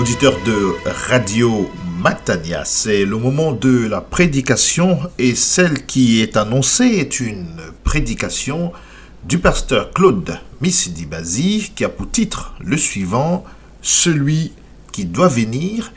Auditeurs de Radio Matania, c'est le moment de la prédication et celle qui est annoncée est une prédication du pasteur Claude Missidibazi qui a pour titre le suivant, celui qui doit venir,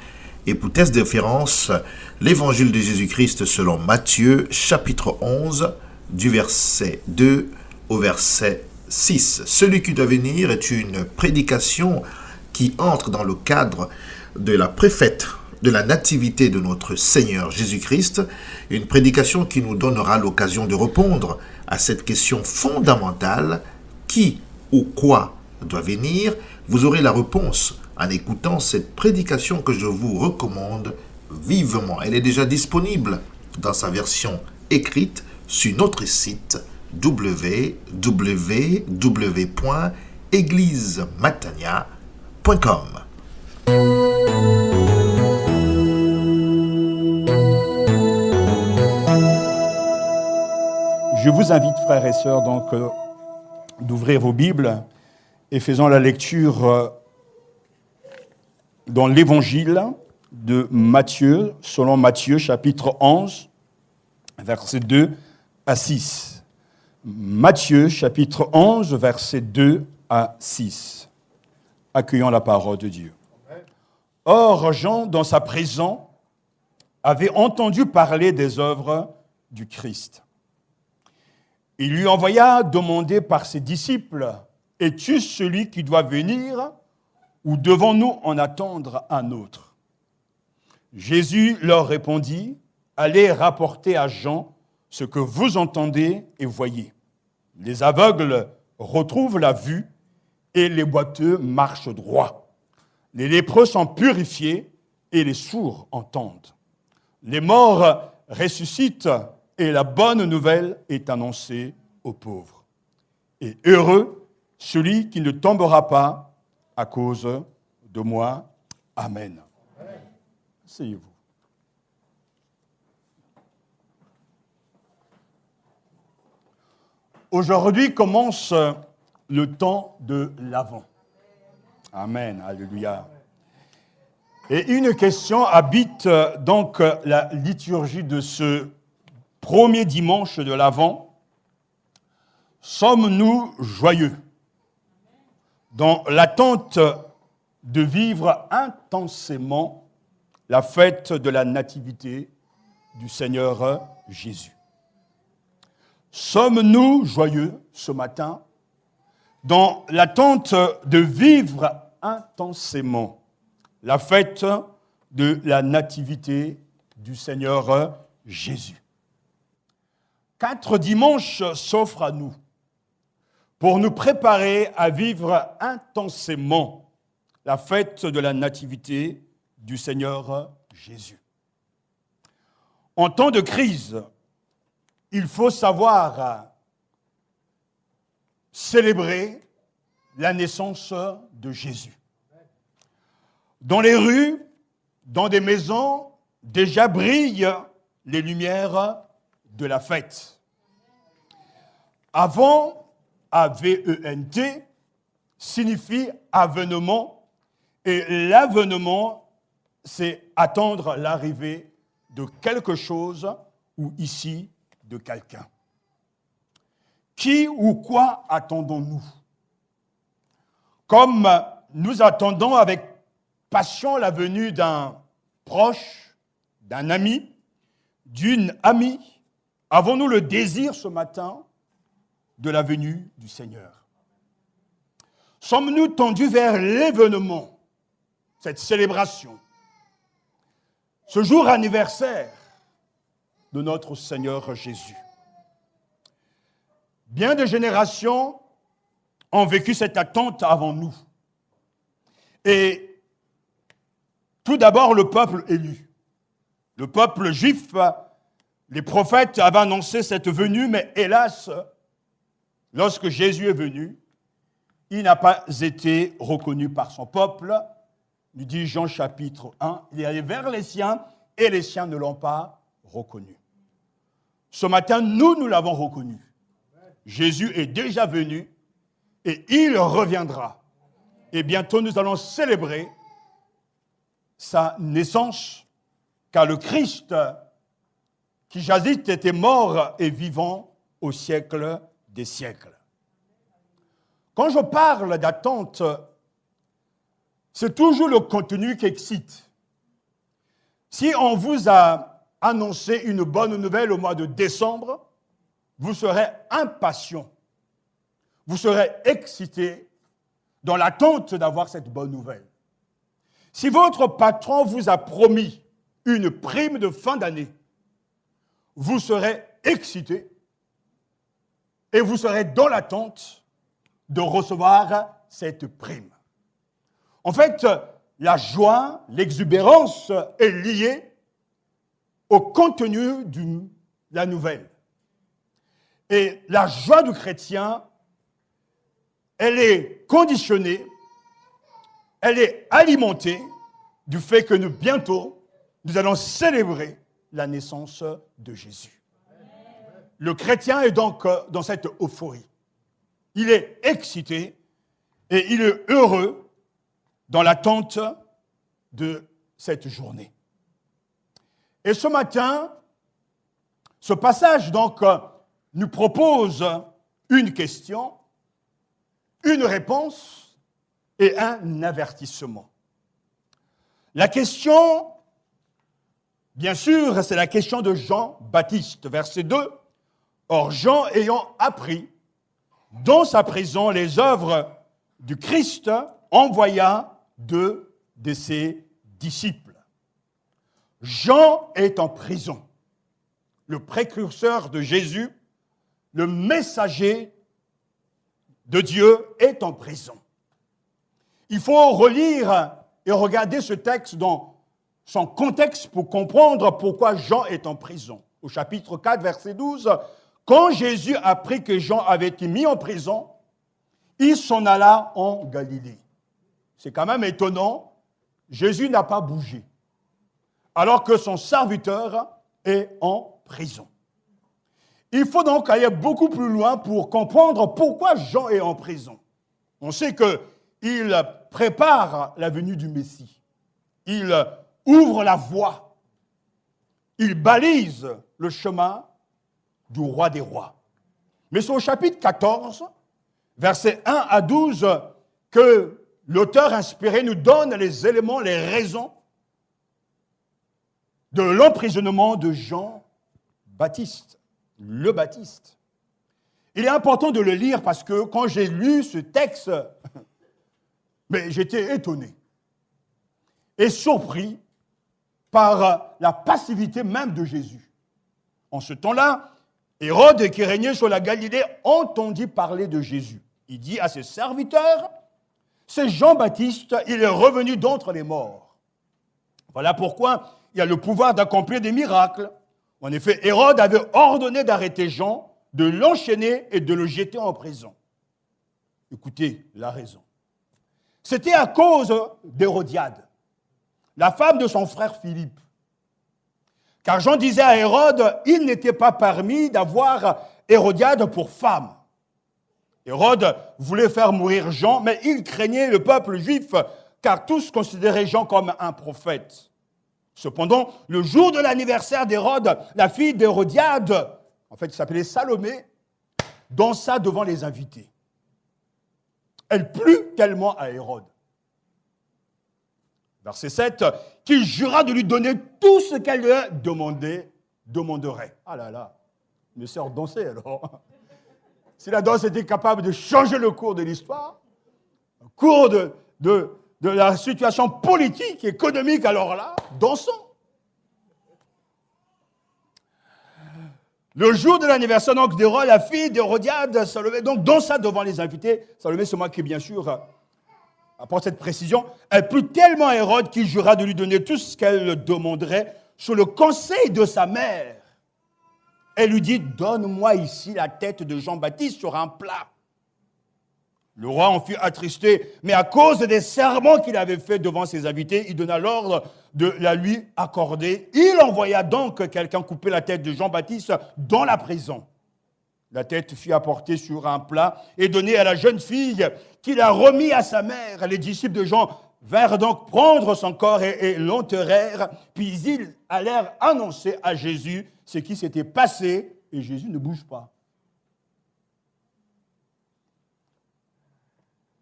et pour test de référence, l'évangile de Jésus-Christ selon Matthieu, chapitre 11, du verset 2 au verset 6. Celui qui doit venir est une prédication qui entre dans le cadre de la préfète de la nativité de notre Seigneur Jésus-Christ, une prédication qui nous donnera l'occasion de répondre à cette question fondamentale, qui ou quoi doit venir? Vous aurez la réponse en écoutant cette prédication que je vous recommande vivement. Elle est déjà disponible dans sa version écrite sur notre site www.eglisematania.com. Je vous invite, frères et sœurs, donc, d'ouvrir vos Bibles et faisons la lecture dans l'évangile de Matthieu, selon Matthieu, chapitre 11, versets 2 à 6. Matthieu, chapitre 11, versets 2 à 6. Accueillons la parole de Dieu. Or, Jean, dans sa prison, avait entendu parler des œuvres du Christ. Il lui envoya demander par ses disciples, « Es-tu celui qui doit venir ou devons-nous en attendre un autre ?» Jésus leur répondit, « Allez rapporter à Jean ce que vous entendez et voyez. Les aveugles retrouvent la vue et les boiteux marchent droit. Les lépreux sont purifiés et les sourds entendent. Les morts ressuscitent et la bonne nouvelle est annoncée aux pauvres. Et heureux celui qui ne tombera pas à cause de moi. Amen. Asseyez-vous. Aujourd'hui commence le temps de l'Avent. Amen, alléluia. Et une question habite donc la liturgie de ce premier dimanche de l'Avent. Sommes-nous joyeux dans l'attente de vivre intensément la fête de la nativité du Seigneur Jésus? Sommes-nous joyeux ce matin dans l'attente de vivre intensément la fête de la nativité du Seigneur Jésus? 4 dimanches s'offrent à nous pour nous préparer à vivre intensément la fête de la nativité du Seigneur Jésus. En temps de crise, il faut savoir célébrer la naissance de Jésus. Dans les rues, dans des maisons, déjà brillent les lumières de la fête. Avant, A-V-E-N-T, signifie avènement, et l'avènement, c'est attendre l'arrivée de quelque chose, ou ici, de quelqu'un. Qui ou quoi attendons-nous? Comme nous attendons avec passion la venue d'un proche, d'un ami, d'une amie, avons-nous le désir ce matin de la venue du Seigneur? Sommes-nous tendus vers l'événement, cette célébration, ce jour anniversaire de notre Seigneur Jésus? Bien de générations ont vécu cette attente avant nous. Et tout d'abord, le peuple élu. Le peuple juif, les prophètes avaient annoncé cette venue, mais hélas, lorsque Jésus est venu, il n'a pas été reconnu par son peuple. Nous dit Jean chapitre 1, il est allé vers les siens et les siens ne l'ont pas reconnu. Ce matin, nous l'avons reconnu. Jésus est déjà venu et il reviendra. Et bientôt, nous allons célébrer sa naissance, car le Christ qui jadis était mort et vivant au siècle des siècles. Quand je parle d'attente, c'est toujours le contenu qui excite. Si on vous a annoncé une bonne nouvelle au mois de décembre, vous serez impatient, vous serez excité dans l'attente d'avoir cette bonne nouvelle. Si votre patron vous a promis une prime de fin d'année, vous serez excité et vous serez dans l'attente de recevoir cette prime. En fait, la joie, l'exubérance est liée au contenu de la nouvelle. Et la joie du chrétien, elle est conditionnée, elle est alimentée du fait que bientôt, nous allons célébrer la naissance de Jésus. Le chrétien est donc dans cette euphorie. Il est excité et il est heureux dans l'attente de cette journée. Et ce matin, ce passage donc nous propose une question, une réponse et un avertissement. La question, bien sûr, c'est la question de Jean-Baptiste, verset 2. Or, Jean, ayant appris dans sa prison les œuvres du Christ, envoya deux de ses disciples. Jean est en prison. Le précurseur de Jésus, le messager de Dieu est en prison. Il faut relire et regarder ce texte dans son contexte pour comprendre pourquoi Jean est en prison. Au chapitre 4, verset 12, quand Jésus apprit que Jean avait été mis en prison, il s'en alla en Galilée. C'est quand même étonnant, Jésus n'a pas bougé, alors que son serviteur est en prison. Il faut donc aller beaucoup plus loin pour comprendre pourquoi Jean est en prison. On sait qu'il prépare la venue du Messie. Il ouvre la voie. Il balise le chemin du roi des rois. Mais c'est au chapitre 14, versets 1 à 12, que l'auteur inspiré nous donne les éléments, les raisons de l'emprisonnement de Jean-Baptiste, le Baptiste. Il est important de le lire parce que quand j'ai lu ce texte, mais j'étais étonné et surpris par la passivité même de Jésus. En ce temps-là, Hérode, qui régnait sur la Galilée, entendit parler de Jésus. Il dit à ses serviteurs, c'est Jean-Baptiste, il est revenu d'entre les morts. Voilà pourquoi il a le pouvoir d'accomplir des miracles. En effet, Hérode avait ordonné d'arrêter Jean, de l'enchaîner et de le jeter en prison. Écoutez la raison. C'était à cause d'Hérodiade, la femme de son frère Philippe. Car Jean disait à Hérode, il n'était pas permis d'avoir Hérodiade pour femme. Hérode voulait faire mourir Jean, mais il craignait le peuple juif, car tous considéraient Jean comme un prophète. Cependant, le jour de l'anniversaire d'Hérode, la fille d'Hérodiade, en fait, qui s'appelait Salomé, dansa devant les invités. Elle plut tellement à Hérode. Verset 7, qu'il jura de lui donner tout ce qu'elle lui demanderait. Ah là là, mes sœurs dansaient alors. Si la danse était capable de changer le cours de l'histoire, le cours de la situation politique, économique, alors là, dansons. Le jour de l'anniversaire d'Hérode, la fille d'Hérodiade, Salomé, donc dansa devant les invités. Salomé, c'est moi qui, bien sûr, apporte cette précision. Elle plut tellement à Hérode qu'il jura de lui donner tout ce qu'elle demanderait sur le conseil de sa mère. Elle lui dit, donne-moi ici la tête de Jean-Baptiste sur un plat. Le roi en fut attristé, mais à cause des serments qu'il avait faits devant ses invités, il donna l'ordre de la lui accorder. Il envoya donc quelqu'un couper la tête de Jean-Baptiste dans la prison. La tête fut apportée sur un plat et donnée à la jeune fille qui l'a remis à sa mère. Les disciples de Jean vinrent donc prendre son corps et l'enterrèrent, puis ils allèrent annoncer à Jésus ce qui s'était passé, et Jésus ne bouge pas.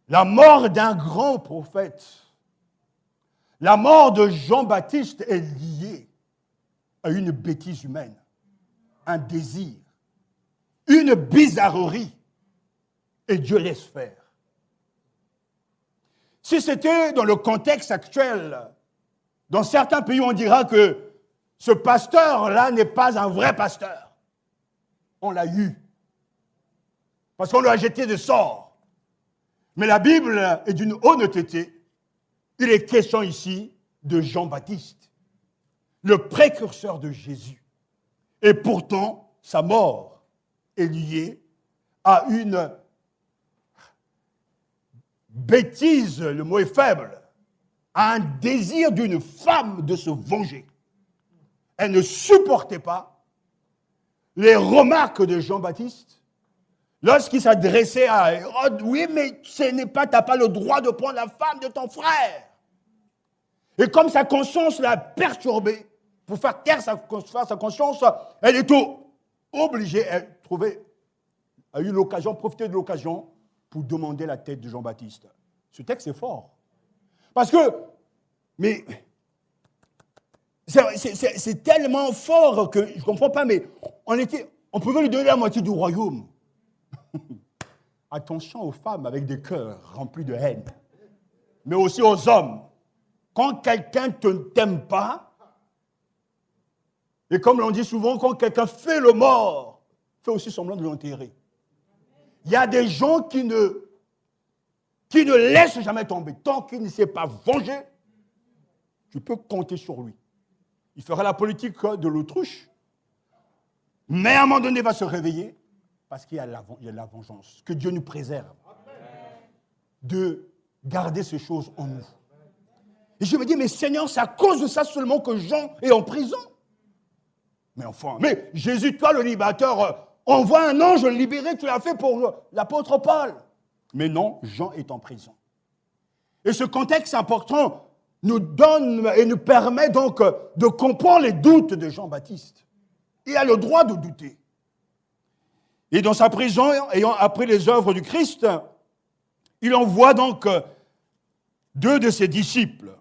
La mort d'un grand prophète, la mort de Jean-Baptiste est liée à une bêtise humaine, un désir, une bizarrerie, et Dieu laisse faire. Si c'était dans le contexte actuel, dans certains pays, on dira que ce pasteur-là n'est pas un vrai pasteur. On l'a eu. Parce qu'on lui a jeté de sort. Mais la Bible est d'une honnêteté. Il est question ici de Jean-Baptiste, le précurseur de Jésus. Et pourtant, sa mort est liée à une bêtise, le mot est faible, à un désir d'une femme de se venger. Elle ne supportait pas les remarques de Jean-Baptiste lorsqu'il s'adressait à Hérode. Oui, mais tu n'as pas le droit de prendre la femme de ton frère. Et comme sa conscience l'a perturbée, pour faire taire sa conscience, elle est obligée, elle a eu l'occasion, profité de l'occasion pour demander la tête de Jean-Baptiste. Ce texte est fort. Parce que, mais, c'est tellement fort que je ne comprends pas, mais on pouvait lui donner la moitié du royaume. Attention aux femmes avec des cœurs remplis de haine, mais aussi aux hommes. Quand quelqu'un ne t'aime pas, et comme l'on dit souvent, quand quelqu'un fait le mort, fait aussi semblant de l'enterrer. Il y a des gens qui ne laissent jamais tomber. Tant qu'il ne s'est pas vengé, tu peux compter sur lui. Il fera la politique de l'autruche, mais à un moment donné, il va se réveiller parce qu'il y a la vengeance. Que Dieu nous préserve de garder ces choses en nous. Et je me dis, mais Seigneur, c'est à cause de ça seulement que Jean est en prison. Mais enfin, mais Jésus, toi le libérateur, envoie un ange le libérer, tu l'as fait pour l'apôtre Paul. Mais non, Jean est en prison. Et ce contexte important nous donne et nous permet donc de comprendre les doutes de Jean-Baptiste. Il a le droit de douter. Et dans sa prison, ayant appris les œuvres du Christ, il envoie donc 2 de ses disciples.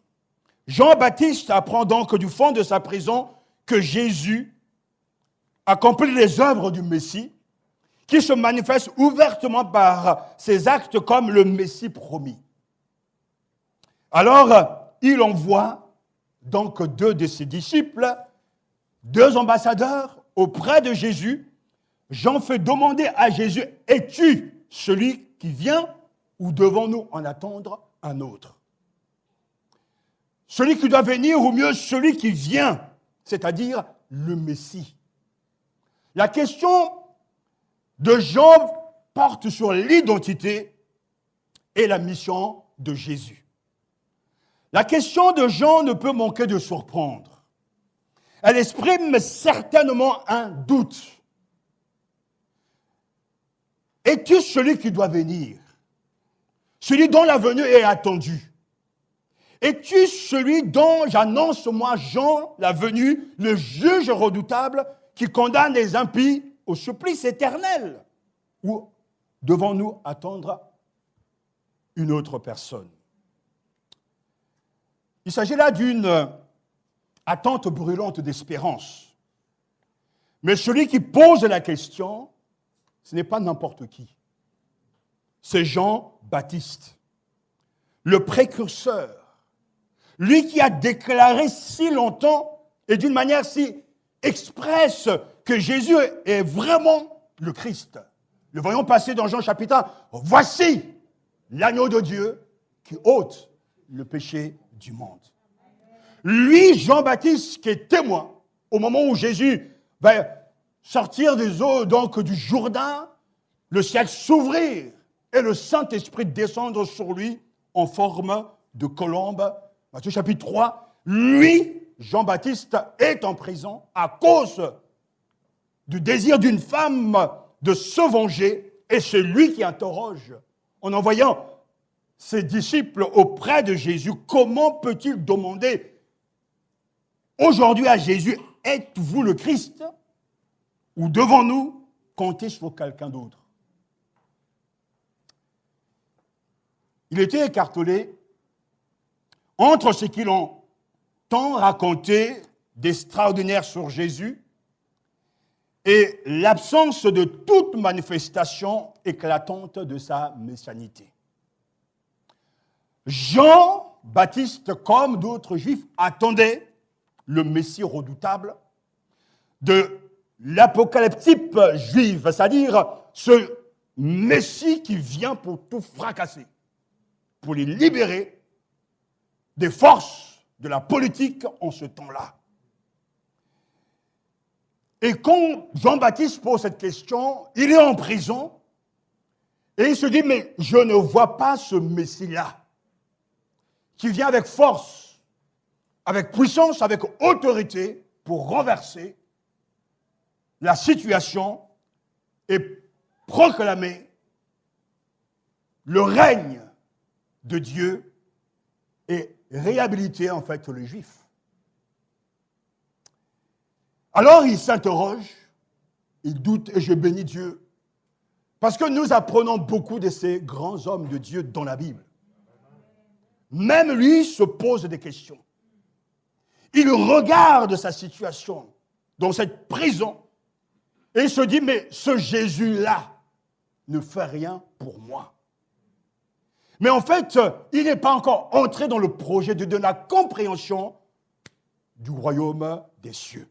Jean-Baptiste apprend donc du fond de sa prison que Jésus accomplit les œuvres du Messie, qui se manifeste ouvertement par ses actes comme le Messie promis. Alors, il envoie donc 2 de ses disciples, 2 ambassadeurs auprès de Jésus. Jean fait demander à Jésus, es-tu celui qui vient ou devons-nous en attendre un autre? Celui qui doit venir ou mieux celui qui vient, c'est-à-dire le Messie. La question de Jean porte sur l'identité et la mission de Jésus. La question de Jean ne peut manquer de surprendre. Elle exprime certainement un doute. Es-tu celui qui doit venir? Celui dont la venue est attendue? Es-tu celui dont j'annonce, moi, Jean, la venue, le juge redoutable qui condamne les impies au supplice éternel? Ou devons-nous attendre une autre personne? Il s'agit là d'une attente brûlante d'espérance. Mais celui qui pose la question, ce n'est pas n'importe qui. C'est Jean-Baptiste, le précurseur. Lui qui a déclaré si longtemps et d'une manière si expresse que Jésus est vraiment le Christ. Le voyons passer dans Jean chapitre 1. Voici l'agneau de Dieu qui ôte le péché du monde. Lui, Jean-Baptiste, qui est témoin au moment où Jésus va sortir des eaux donc du Jourdain, le ciel s'ouvrir et le Saint-Esprit descendre sur lui en forme de colombe. Matthieu chapitre 3, lui, Jean-Baptiste, est en prison à cause du désir d'une femme de se venger, et c'est lui qui interroge en envoyant ses disciples auprès de Jésus, comment peut-il demander aujourd'hui à Jésus, êtes-vous le Christ? Ou devons-nous compter sur quelqu'un d'autre? Il était écartelé entre ce qu'il entend raconter d'extraordinaire sur Jésus et l'absence de toute manifestation éclatante de sa messianité. Jean-Baptiste, comme d'autres Juifs, attendait le Messie redoutable de l'apocalyptique juive, c'est-à-dire ce Messie qui vient pour tout fracasser, pour les libérer des forces de la politique en ce temps-là. Et quand Jean-Baptiste pose cette question, il est en prison et il se dit, mais je ne vois pas ce Messie-là qui vient avec force, avec puissance, avec autorité pour renverser la situation et proclamer le règne de Dieu et réhabiliter en fait les Juifs. Alors il s'interroge, il doute et je bénis Dieu. Parce que nous apprenons beaucoup de ces grands hommes de Dieu dans la Bible. Même lui se pose des questions. Il regarde sa situation dans cette prison et il se dit, mais ce Jésus-là ne fait rien pour moi. Mais en fait, il n'est pas encore entré dans le projet de la compréhension du royaume des cieux.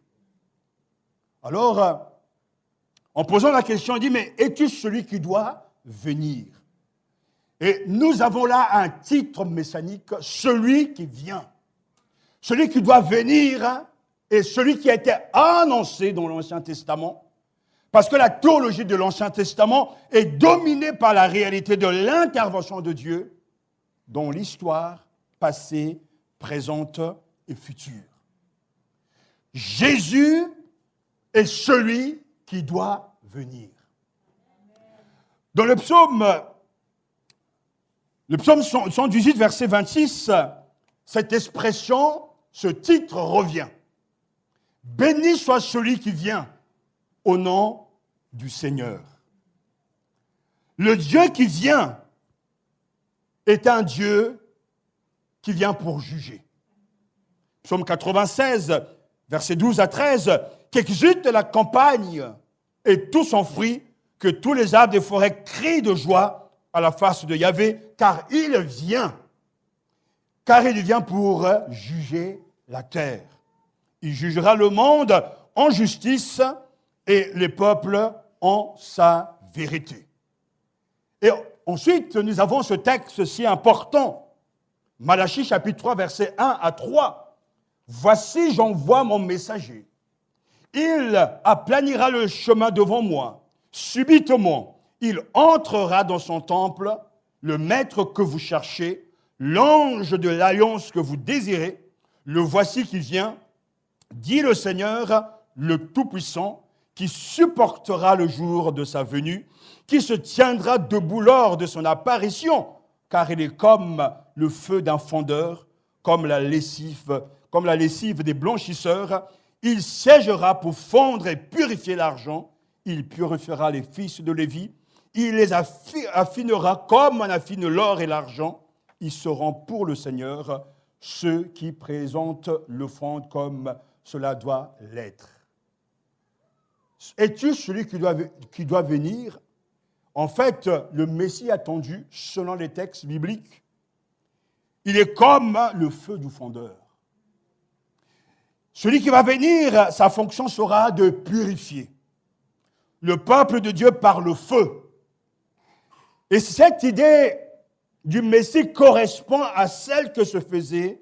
Alors, en posant la question, il dit, mais es-tu celui qui doit venir? Et nous avons là un titre messianique, celui qui vient. Celui qui doit venir est celui qui a été annoncé dans l'Ancien Testament. Parce que la théologie de l'Ancien Testament est dominée par la réalité de l'intervention de Dieu dans l'histoire passée, présente et future. Jésus est celui qui doit venir. Dans le psaume 118, verset 26, cette expression, ce titre revient. Béni soit celui qui vient au nom du Seigneur. Le Dieu qui vient est un Dieu qui vient pour juger. Psaume 96, versets 12 à 13, qu'exulte la campagne et tout son fruit, que tous les arbres des forêts crient de joie à la face de Yahvé, car il vient pour juger la terre. Il jugera le monde en justice et les peuples en sa vérité. Et ensuite, nous avons ce texte si important, Malachie chapitre 3, versets 1 à 3. Voici, j'envoie mon messager. Il aplanira le chemin devant moi. Subitement, il entrera dans son temple, le maître que vous cherchez, l'ange de l'alliance que vous désirez. Le voici qui vient, dit le Seigneur, le Tout-Puissant, qui supportera le jour de sa venue, qui se tiendra debout lors de son apparition, car il est comme le feu d'un fondeur, comme la lessive des blanchisseurs. Il siégera pour fondre et purifier l'argent. Il purifiera les fils de Lévi. Il les affinera comme on affine l'or et l'argent. Ils seront pour le Seigneur ceux qui présentent l'offrande comme cela doit l'être. Es-tu celui qui doit venir? En fait, le Messie attendu, selon les textes bibliques, il est comme le feu du fondeur. Celui qui va venir, sa fonction sera de purifier le peuple de Dieu par le feu. Et cette idée du Messie correspond à celle que se faisait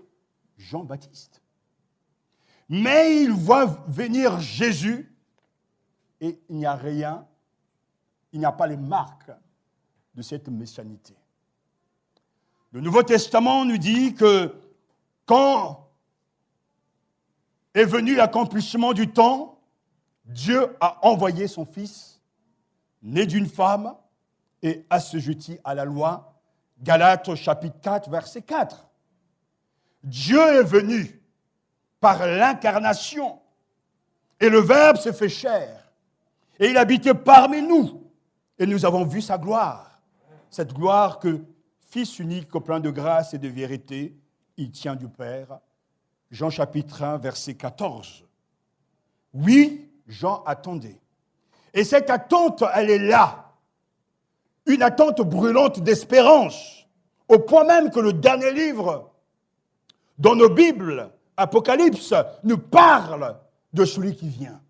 Jean-Baptiste. Mais il voit venir Jésus et il n'y a rien, il n'y a pas les marques de cette messianité. Le Nouveau Testament nous dit que quand est venu l'accomplissement du temps, Dieu a envoyé son Fils, né d'une femme et assujetti à la loi, Galates chapitre 4, verset 4. Dieu est venu par l'incarnation et le Verbe s'est fait chair et il habitait parmi nous et nous avons vu sa gloire. Cette gloire que, Fils unique plein de grâce et de vérité, il tient du Père. Jean chapitre 1, verset 14. Oui, Jean attendait. Et cette attente, elle est là. Une attente brûlante d'espérance, au point même que le dernier livre dans nos Bibles, Apocalypse, nous parle de celui qui vient.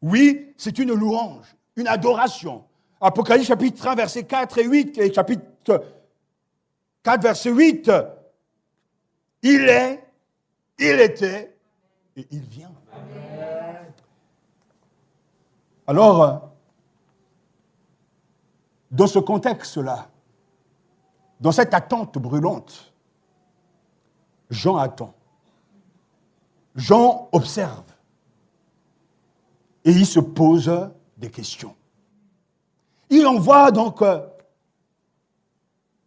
Oui, c'est une louange, une adoration. Apocalypse chapitre 1, verset 4 et 8, et chapitre 4, verset 8, il est, il était, et il vient. Alors, dans ce contexte-là, dans cette attente brûlante, Jean attend. Jean observe. Et il se pose des questions. Il envoie donc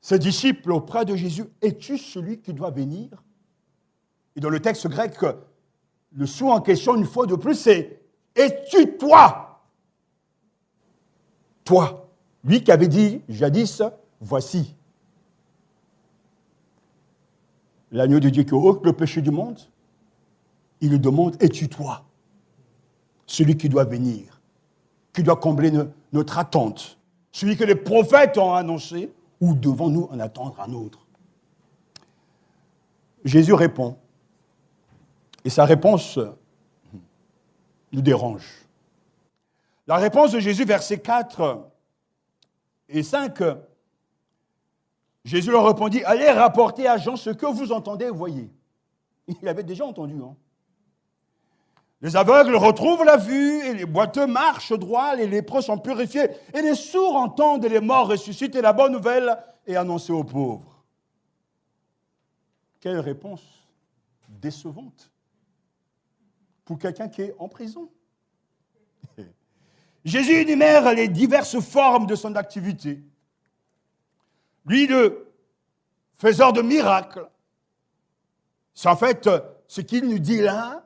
ses disciples auprès de Jésus. Es-tu celui qui doit venir? Et dans le texte grec, le sous en question, une fois de plus, c'est es-tu toi? Toi. Lui qui avait dit jadis, voici. L'agneau de Dieu qui ôte le péché du monde, il lui demande, es-tu toi? Celui qui doit venir, qui doit combler notre attente, celui que les prophètes ont annoncé, ou devons-nous en attendre un autre? Jésus répond, et sa réponse nous dérange. La réponse de Jésus, versets 4 et 5, Jésus leur répondit, allez rapporter à Jean ce que vous entendez et voyez. Il avait déjà entendu, hein. Les aveugles retrouvent la vue, et les boiteux marchent droit, les lépreux sont purifiés, et les sourds entendent, et les morts ressuscitent, et la bonne nouvelle est annoncée aux pauvres. Quelle réponse décevante pour quelqu'un qui est en prison. Jésus énumère les diverses formes de son activité. Lui, le faiseur de miracles, c'est en fait ce qu'il nous dit là,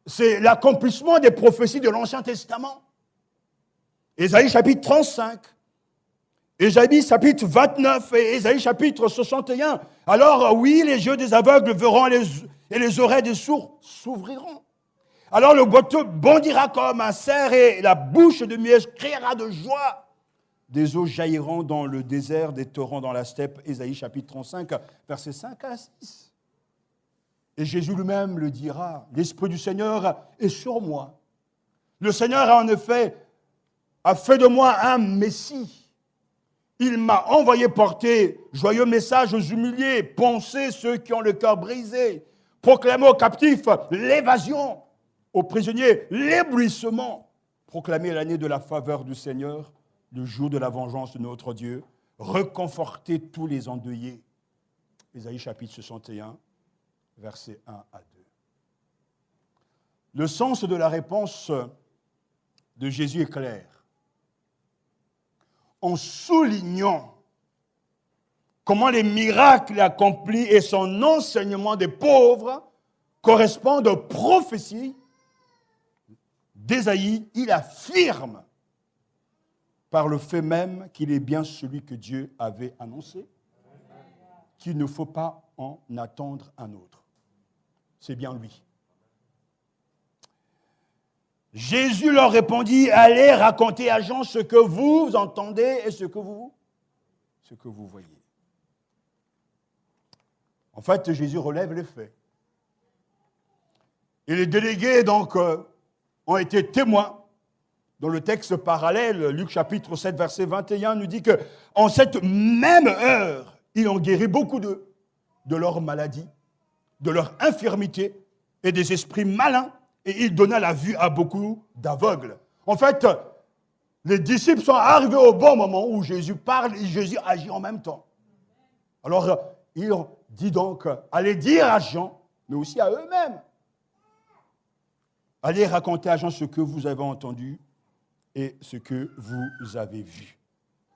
c'est l'accomplissement des prophéties de l'Ancien Testament. Ésaïe chapitre 35, Ésaïe chapitre 29 et Ésaïe chapitre 61. Alors oui, les yeux des aveugles verront et les oreilles des sourds s'ouvriront. Alors le boiteux bondira comme un cerf et la bouche de muet criera de joie. Des eaux jailliront dans le désert, des torrents dans la steppe. Ésaïe chapitre 35, versets 5 à 6. Et Jésus lui-même le dira, l'Esprit du Seigneur est sur moi. Le Seigneur en effet a fait de moi un Messie. Il m'a envoyé porter joyeux message aux humiliés, poncer ceux qui ont le cœur brisé, proclamer aux captifs l'évasion, aux prisonniers l'éblouissement, proclamer l'année de la faveur du Seigneur, le jour de la vengeance de notre Dieu, reconforter tous les endeuillés. Ésaïe chapitre 61. Versets 1 à 2. Le sens de la réponse de Jésus est clair. En soulignant comment les miracles accomplis et son enseignement des pauvres correspondent aux prophéties d'Ésaïe, il affirme par le fait même qu'il est bien celui que Dieu avait annoncé, qu'il ne faut pas en attendre un autre. C'est bien lui. Jésus leur répondit, allez raconter à Jean ce que vous entendez et ce que vous voyez. En fait, Jésus relève les faits. Et les délégués, donc, ont été témoins. Dans le texte parallèle, Luc chapitre 7, verset 21, nous dit qu'en cette même heure, ils ont guéri beaucoup d'eux de leur maladie, de leur infirmité et des esprits malins, et il donna la vue à beaucoup d'aveugles. En fait, les disciples sont arrivés au bon moment où Jésus parle et Jésus agit en même temps. Alors, il dit donc, allez dire à Jean, mais aussi à eux-mêmes, allez raconter à Jean ce que vous avez entendu et ce que vous avez vu.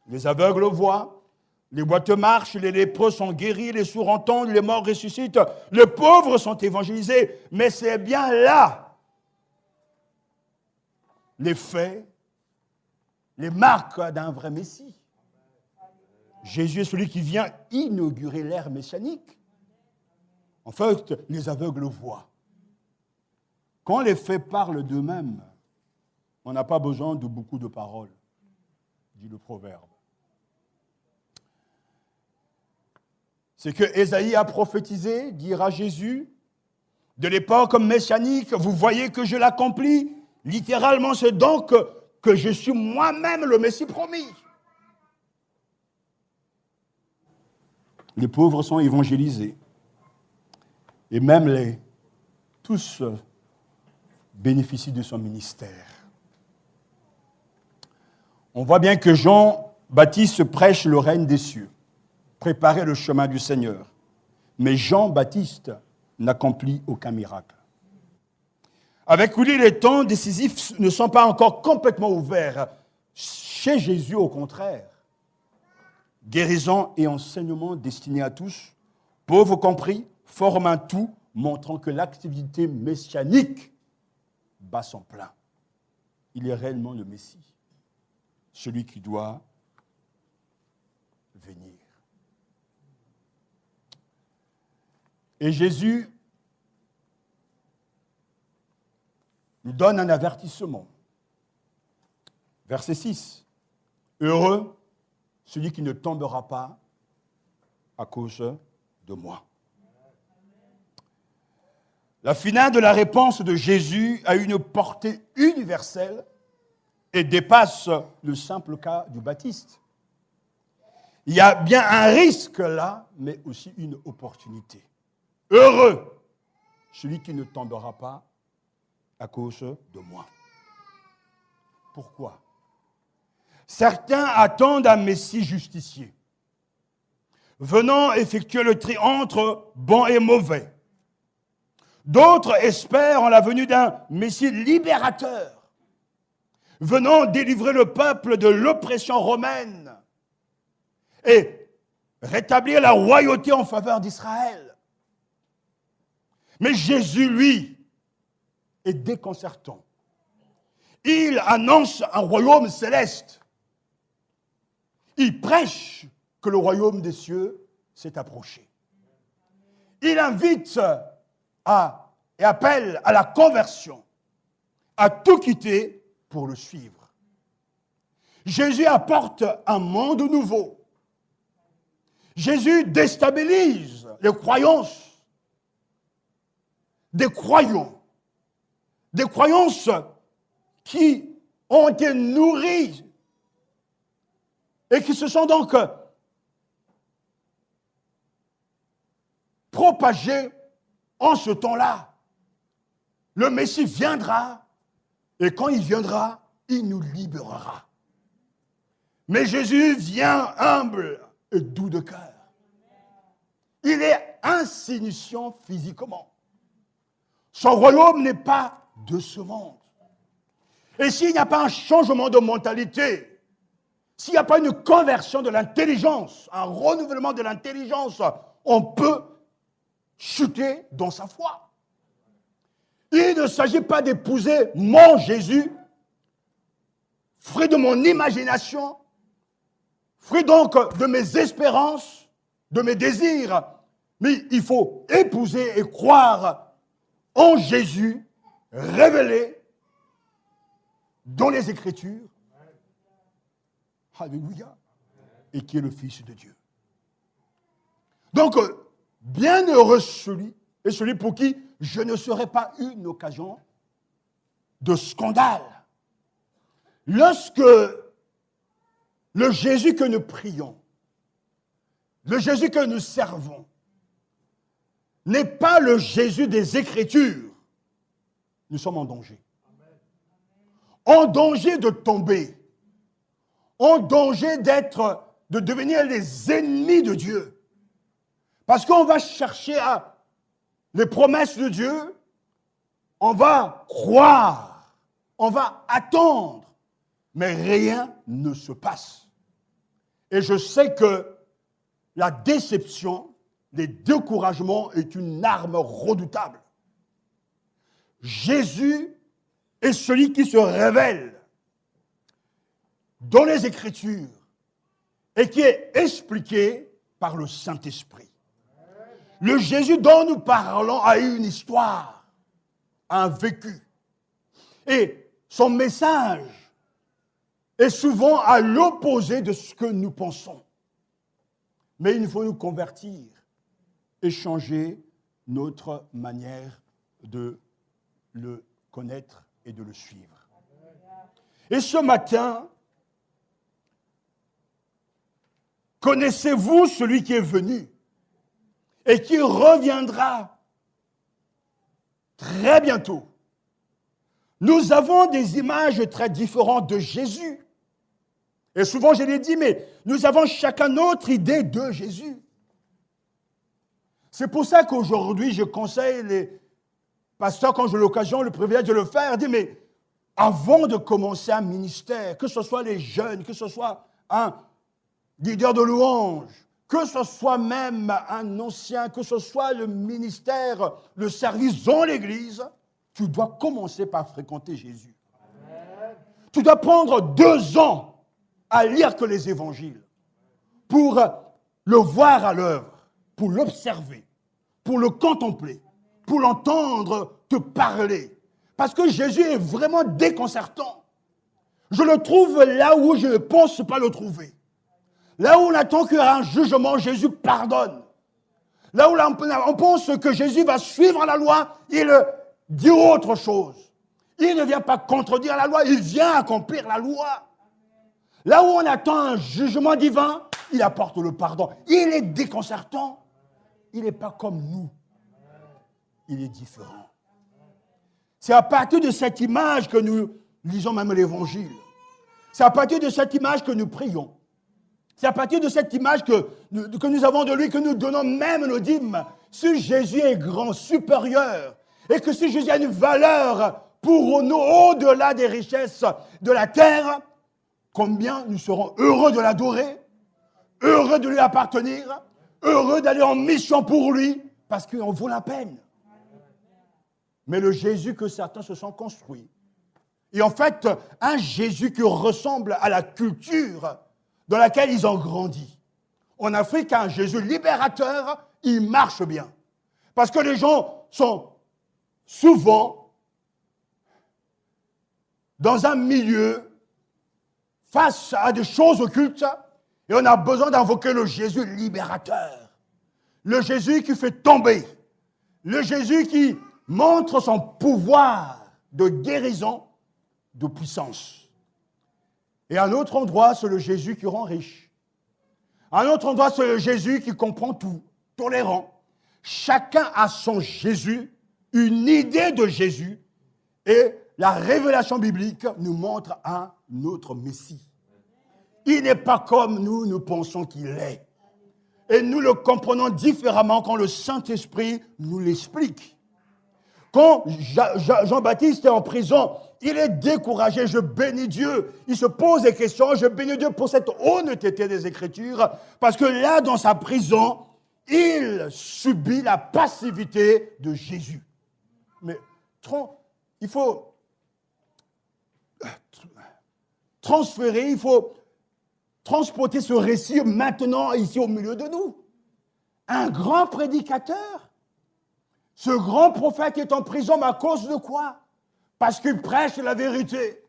Les aveugles voient, Les boiteux marchent, les lépreux sont guéris, les sourds entendent, les morts ressuscitent, les pauvres sont évangélisés. Mais c'est bien là les faits, les marques d'un vrai Messie. Jésus est celui qui vient inaugurer l'ère messianique. En fait, les aveugles voient. Quand les faits parlent d'eux-mêmes, on n'a pas besoin de beaucoup de paroles, dit le proverbe. C'est que Ésaïe a prophétisé, dira Jésus, de l'époque messianique, vous voyez que je l'accomplis. Littéralement, c'est donc que je suis moi-même le Messie promis. Les pauvres sont évangélisés. Et même tous bénéficient de son ministère. On voit bien que Jean-Baptiste prêche le règne des cieux, préparer le chemin du Seigneur. Mais Jean-Baptiste n'accomplit aucun miracle. Avec lui, les temps décisifs ne sont pas encore complètement ouverts. Chez Jésus, au contraire, guérison et enseignement destinés à tous, pauvres compris, forment un tout, montrant que l'activité messianique bat son plein. Il est réellement le Messie, celui qui doit venir. Et Jésus nous donne un avertissement. Verset 6. Heureux celui qui ne tombera pas à cause de moi. La finale de la réponse de Jésus a une portée universelle et dépasse le simple cas du Baptiste. Il y a bien un risque là, mais aussi une opportunité. Heureux celui qui ne tombera pas à cause de moi. Pourquoi? Certains attendent un Messie justicier, venant effectuer le tri entre bon et mauvais. D'autres espèrent en la venue d'un Messie libérateur, venant délivrer le peuple de l'oppression romaine et rétablir la royauté en faveur d'Israël. Mais Jésus, lui, est déconcertant. Il annonce un royaume céleste. Il prêche que le royaume des cieux s'est approché. Il invite et appelle à la conversion, à tout quitter pour le suivre. Jésus apporte un monde nouveau. Jésus déstabilise les croyances des croyants, des croyances qui ont été nourries et qui se sont donc propagées en ce temps-là. Le Messie viendra, et quand il viendra, il nous libérera. Mais Jésus vient humble et doux de cœur. Il est insignifiant physiquement. Son royaume n'est pas de ce monde. Et s'il n'y a pas un changement de mentalité, s'il n'y a pas une conversion de l'intelligence, un renouvellement de l'intelligence, on peut chuter dans sa foi. Il ne s'agit pas d'épouser mon Jésus, fruit de mon imagination, fruit donc de mes espérances, de mes désirs, mais il faut épouser et croire en Jésus révélé dans les Écritures. Alléluia. Et qui est le Fils de Dieu. Donc, bienheureux celui pour qui je ne serai pas une occasion de scandale. Lorsque le Jésus que nous prions, le Jésus que nous servons, n'est pas le Jésus des Écritures, nous sommes en danger. En danger de tomber, en danger de devenir les ennemis de Dieu. Parce qu'on va chercher les promesses de Dieu, on va croire, on va attendre, mais rien ne se passe. Et je sais que la déception, les découragements est une arme redoutable. Jésus est celui qui se révèle dans les Écritures et qui est expliqué par le Saint-Esprit. Le Jésus dont nous parlons a eu une histoire, un vécu. Et son message est souvent à l'opposé de ce que nous pensons. Mais il faut nous convertir et changer notre manière de le connaître et de le suivre. Et ce matin, connaissez-vous celui qui est venu et qui reviendra très bientôt? Nous avons des images très différentes de Jésus. Et souvent, je l'ai dit, mais nous avons chacun notre idée de Jésus. C'est pour ça qu'aujourd'hui, je conseille les pasteurs, quand j'ai l'occasion, le privilège de le faire, dire, mais avant de commencer un ministère, que ce soit les jeunes, que ce soit un leader de louange, que ce soit même un ancien, que ce soit le ministère, le service dans l'Église, tu dois commencer par fréquenter Jésus. Amen. Tu dois prendre 2 ans à lire que les évangiles pour le voir à l'œuvre, pour l'observer, pour le contempler, pour l'entendre te parler. Parce que Jésus est vraiment déconcertant. Je le trouve là où je ne pense pas le trouver. Là où on attend qu'il y ait un jugement, Jésus pardonne. Là où on pense que Jésus va suivre la loi, il dit autre chose. Il ne vient pas contredire la loi, il vient accomplir la loi. Là où on attend un jugement divin, il apporte le pardon. Il est déconcertant. Il n'est pas comme nous. Il est différent. C'est à partir de cette image que nous lisons même l'Évangile. C'est à partir de cette image que nous prions. C'est à partir de cette image que nous avons de lui que nous donnons même nos dîmes. Si Jésus est grand, supérieur, et que si Jésus a une valeur pour nous au-delà des richesses de la terre, combien nous serons heureux de l'adorer, heureux de lui appartenir, heureux d'aller en mission pour lui, parce qu'on vaut la peine. Mais le Jésus que certains se sont construits, et en fait, un Jésus qui ressemble à la culture dans laquelle ils ont grandi. En Afrique, un Jésus libérateur, il marche bien. Parce que les gens sont souvent dans un milieu face à des choses occultes et on a besoin d'invoquer le Jésus libérateur. Le Jésus qui fait tomber. Le Jésus qui montre son pouvoir de guérison, de puissance. Et à un autre endroit, c'est le Jésus qui rend riche. À un autre endroit, c'est le Jésus qui comprend tout, tolérant. Chacun a son Jésus, une idée de Jésus, et la révélation biblique nous montre un autre Messie. Il n'est pas comme nous pensons qu'il est. Et nous le comprenons différemment quand le Saint-Esprit nous l'explique. Quand Jean-Baptiste est en prison, il est découragé, je bénis Dieu. Il se pose des questions, je bénis Dieu pour cette honnêteté des Écritures, parce que là, dans sa prison, il subit la passivité de Jésus. Mais il faut transférer, il faut transporter ce récit maintenant ici au milieu de nous. Un grand prédicateur, ce grand prophète est en prison, mais à cause de quoi? Parce qu'il prêche la vérité.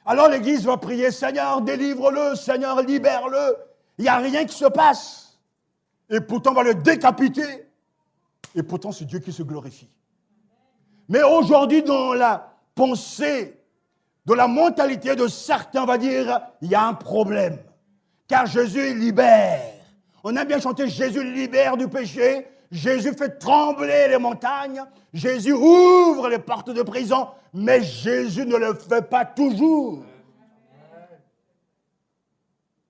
Alors l'Église va prier, Seigneur, délivre-le, Seigneur, libère-le. Il n'y a rien qui se passe. Et pourtant, on va le décapiter. Et pourtant, c'est Dieu qui se glorifie. Mais aujourd'hui, dans la pensée, dans la mentalité de certains, on va dire, il y a un problème. Car Jésus libère. On a bien chanté, Jésus libère du péché. Jésus fait trembler les montagnes. Jésus ouvre les portes de prison. Mais Jésus ne le fait pas toujours.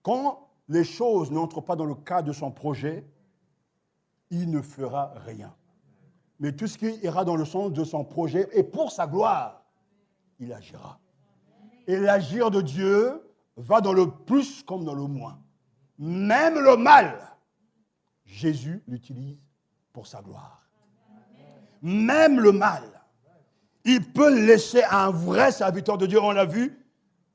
Quand les choses n'entrent pas dans le cadre de son projet, il ne fera rien. Mais tout ce qui ira dans le sens de son projet et pour sa gloire, il agira. Et l'agir de Dieu va dans le plus comme dans le moins. Même le mal Jésus l'utilise pour sa gloire. Même le mal, il peut laisser un vrai serviteur de Dieu, on l'a vu,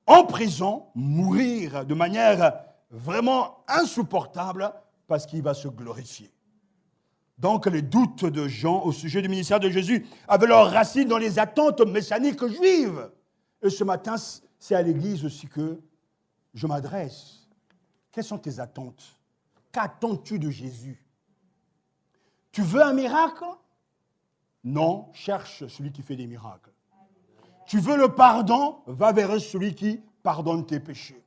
en prison, mourir de manière vraiment insupportable parce qu'il va se glorifier. Donc les doutes de Jean au sujet du ministère de Jésus avaient leurs racines dans les attentes messianiques juives. Et ce matin, c'est à l'Église aussi que je m'adresse. Quelles sont tes attentes? Qu'attends-tu de Jésus? Tu veux un miracle? Non, cherche celui qui fait des miracles. Tu veux le pardon? Va vers celui qui pardonne tes péchés.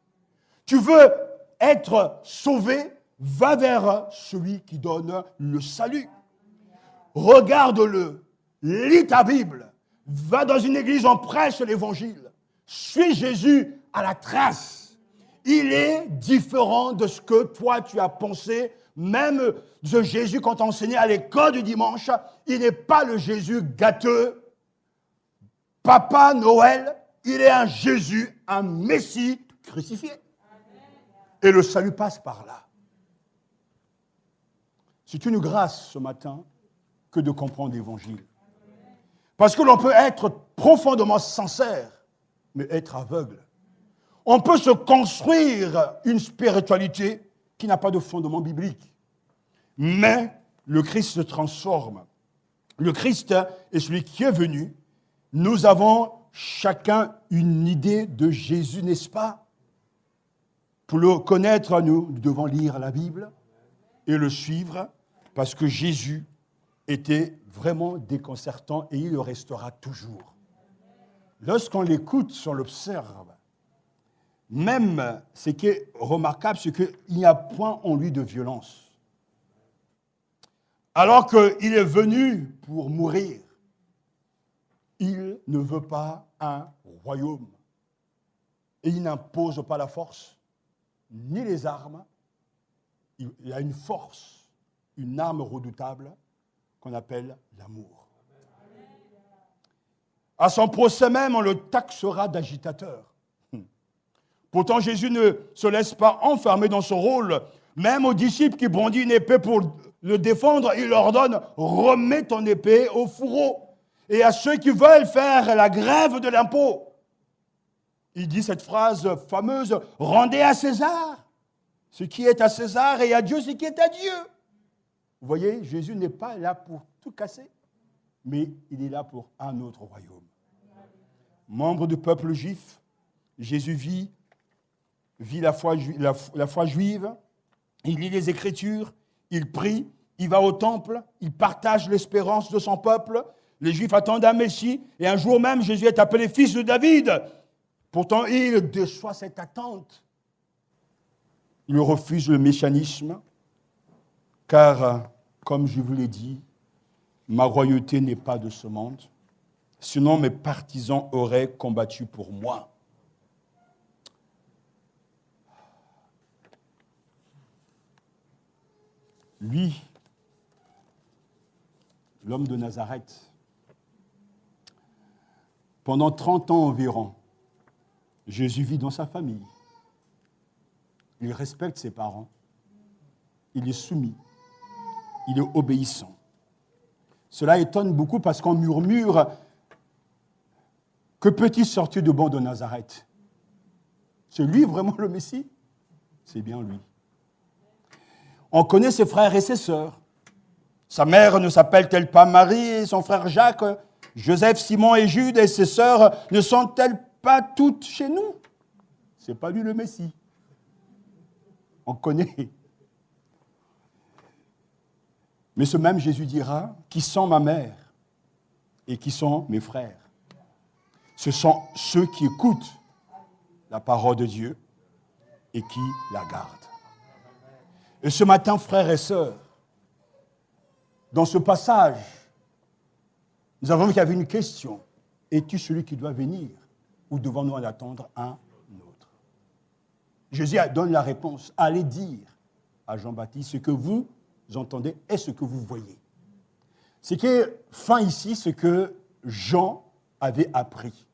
Tu veux être sauvé? Va vers celui qui donne le salut. Regarde-le, lis ta Bible, va dans une église, on prêche l'évangile. Suis Jésus à la trace. Il est différent de ce que toi tu as pensé, même de Jésus quand on enseignait à l'école du dimanche. Il n'est pas le Jésus gâteux, Papa Noël, il est un Jésus, un Messie crucifié. Et le salut passe par là. C'est une grâce ce matin que de comprendre l'Évangile. Parce que l'on peut être profondément sincère, mais être aveugle. On peut se construire une spiritualité qui n'a pas de fondement biblique. Mais le Christ se transforme. Le Christ est celui qui est venu. Nous avons chacun une idée de Jésus, n'est-ce pas? Pour le connaître, nous devons lire la Bible et le suivre, parce que Jésus était vraiment déconcertant et il le restera toujours. Lorsqu'on l'écoute, on l'observe, même ce qui est remarquable, c'est qu'il n'y a point en lui de violence. Alors qu'il est venu pour mourir, il ne veut pas un royaume. Et il n'impose pas la force, ni les armes. Il a une force, une arme redoutable qu'on appelle l'amour. À son procès même, on le taxera d'agitateur. Pourtant, Jésus ne se laisse pas enfermer dans son rôle. Même aux disciples qui brandissent une épée pour le défendre, il leur donne « remets ton épée au fourreau ». Et à ceux qui veulent faire la grève de l'impôt, il dit cette phrase fameuse « rendez à César ce qui est à César et à Dieu ce qui est à Dieu ». Vous voyez, Jésus n'est pas là pour tout casser, mais il est là pour un autre royaume. Membre du peuple juif, Jésus vit la foi juive, il lit les Écritures, il prie, il va au temple, il partage l'espérance de son peuple. Les Juifs attendent un Messie, et un jour même, Jésus est appelé fils de David. Pourtant, il déçoit cette attente. Il refuse le messianisme, car, comme je vous l'ai dit, ma royauté n'est pas de ce monde. Sinon, mes partisans auraient combattu pour moi. Lui, l'homme de Nazareth, pendant 30 ans environ, Jésus vit dans sa famille. Il respecte ses parents. Il est soumis. Il est obéissant. Cela étonne beaucoup parce qu'on murmure que peut-il sortir de bon de Nazareth? C'est lui vraiment le Messie? C'est bien lui. On connaît ses frères et ses sœurs. Sa mère ne s'appelle-t-elle pas Marie et son frère Jacques, Joseph, Simon et Jude et ses sœurs ne sont-elles pas toutes chez nous? Ce n'est pas lui le Messie. On connaît. Mais ce même Jésus dira, qui sont ma mère et qui sont mes frères? Ce sont ceux qui écoutent la parole de Dieu et qui la gardent. Et ce matin, frères et sœurs, dans ce passage, nous avons vu qu'il y avait une question. Es-tu celui qui doit venir ou devons-nous en attendre un autre? Jésus donne la réponse. Allez dire à Jean-Baptiste ce que vous entendez et ce que vous voyez. Ce qui est fin ici, ce que Jean avait appris.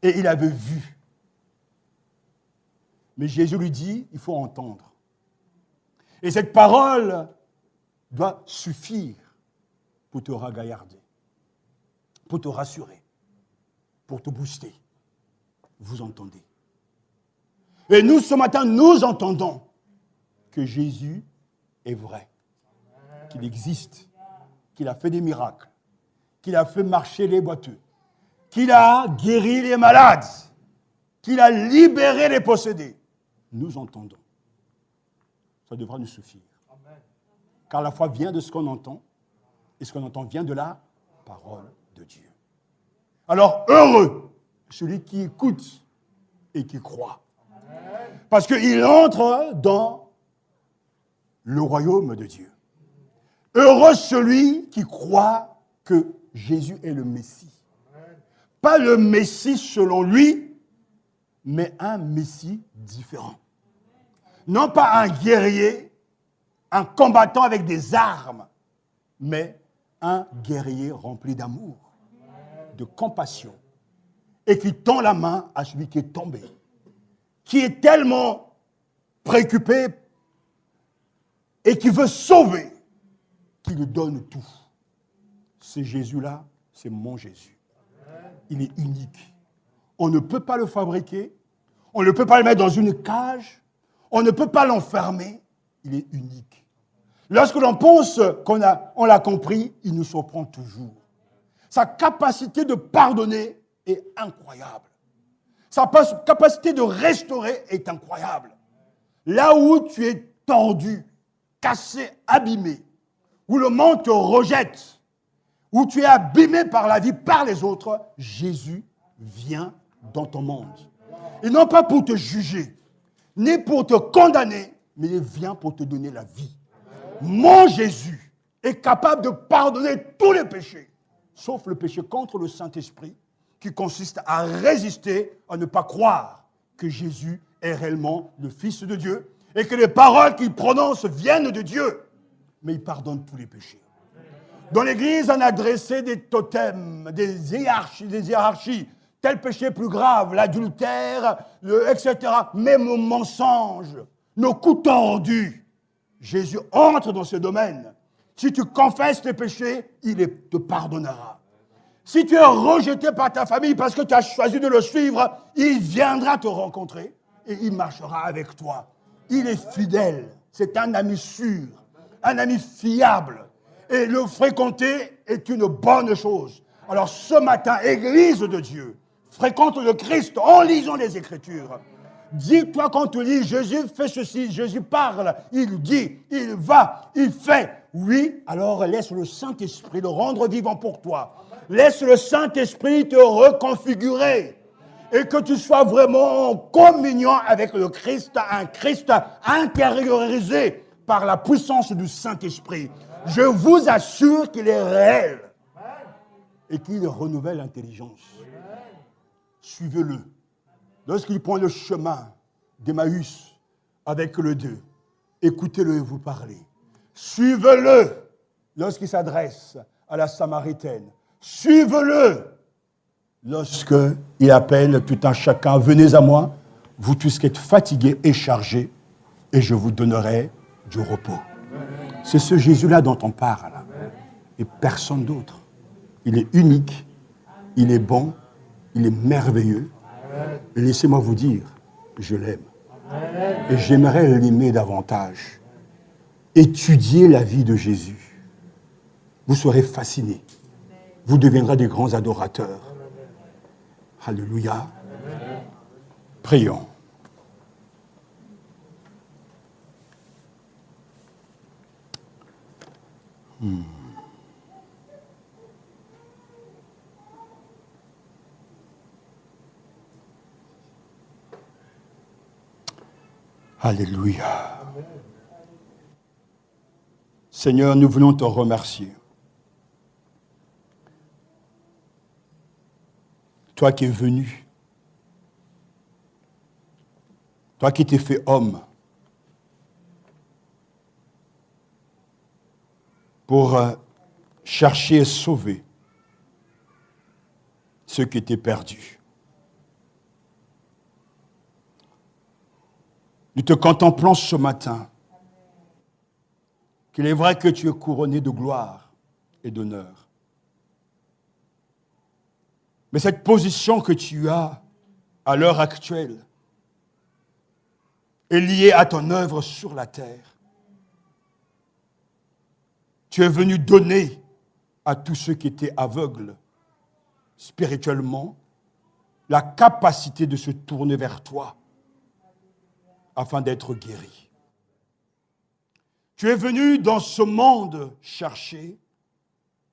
Et il avait vu. Mais Jésus lui dit, il faut entendre. Et cette parole doit suffire pour te ragaillarder, pour te rassurer, pour te booster. Vous entendez. Et nous, ce matin, nous entendons que Jésus est vrai, qu'il existe, qu'il a fait des miracles, qu'il a fait marcher les boiteux, qu'il a guéri les malades, qu'il a libéré les possédés. Nous entendons. Ça devra nous suffire. Car la foi vient de ce qu'on entend, et ce qu'on entend vient de la parole de Dieu. Alors, heureux celui qui écoute et qui croit. Parce qu'il entre dans le royaume de Dieu. Heureux celui qui croit que Jésus est le Messie. Pas le Messie selon lui, mais un Messie différent. Non pas un guerrier, un combattant avec des armes, mais un guerrier rempli d'amour, de compassion, et qui tend la main à celui qui est tombé, qui est tellement préoccupé et qui veut sauver, qu'il lui donne tout. Ce Jésus-là, c'est mon Jésus. Il est unique. On ne peut pas le fabriquer, on ne peut pas le mettre dans une cage, on ne peut pas l'enfermer. Il est unique. Lorsque l'on pense qu'on l'a compris, il nous surprend toujours. Sa capacité de pardonner est incroyable. Sa capacité de restaurer est incroyable. Là où tu es tordu, cassé, abîmé, où le monde te rejette, où tu es abîmé par la vie, par les autres, Jésus vient dans ton monde. Et non pas pour te juger, ni pour te condamner, mais il vient pour te donner la vie. Mon Jésus est capable de pardonner tous les péchés, sauf le péché contre le Saint-Esprit, qui consiste à résister, à ne pas croire que Jésus est réellement le Fils de Dieu et que les paroles qu'il prononce viennent de Dieu. Mais il pardonne tous les péchés. Dans l'Église, on a dressé des totems, des hiérarchies. Tel péché plus grave, l'adultère, etc. Même le mensonge, nos coups tordus. Jésus entre dans ce domaine. Si tu confesses tes péchés, il te pardonnera. Si tu es rejeté par ta famille parce que tu as choisi de le suivre, il viendra te rencontrer et il marchera avec toi. Il est fidèle. C'est un ami sûr, un ami fiable. Et le fréquenter est une bonne chose. Alors ce matin, Église de Dieu, fréquente le Christ en lisant les Écritures. Dis-toi quand tu lis, Jésus fait ceci, Jésus parle, il dit, il va, il fait. Oui, alors laisse le Saint-Esprit le rendre vivant pour toi. Laisse le Saint-Esprit te reconfigurer. Et que tu sois vraiment en communion avec le Christ, un Christ intériorisé par la puissance du Saint-Esprit. Je vous assure qu'il est réel et qu'il renouvelle l'intelligence. Suivez-le. Lorsqu'il prend le chemin d'Emmaüs avec le deux, écoutez-le et vous parlez. Suivez-le lorsqu'il s'adresse à la Samaritaine. Suivez-le lorsqu'il appelle tout un chacun. Venez à moi, vous tous qui êtes fatigués et chargés, et je vous donnerai du repos. C'est ce Jésus-là dont on parle, et personne d'autre. Il est unique, il est bon, il est merveilleux. Et laissez-moi vous dire, je l'aime. Et j'aimerais l'aimer davantage. Étudiez la vie de Jésus. Vous serez fascinés. Vous deviendrez des grands adorateurs. Alléluia. Prions. Alléluia. Seigneur, nous voulons te remercier. Toi qui es venu, toi qui t'es fait homme, pour chercher et sauver ceux qui étaient perdus. nous te contemplons ce matin, qu'il est vrai que tu es couronné de gloire et d'honneur. Mais cette position que tu as à l'heure actuelle est liée à ton œuvre sur la terre. Tu es venu donner à tous ceux qui étaient aveugles spirituellement la capacité de se tourner vers toi afin d'être guéris. Tu es venu dans ce monde chercher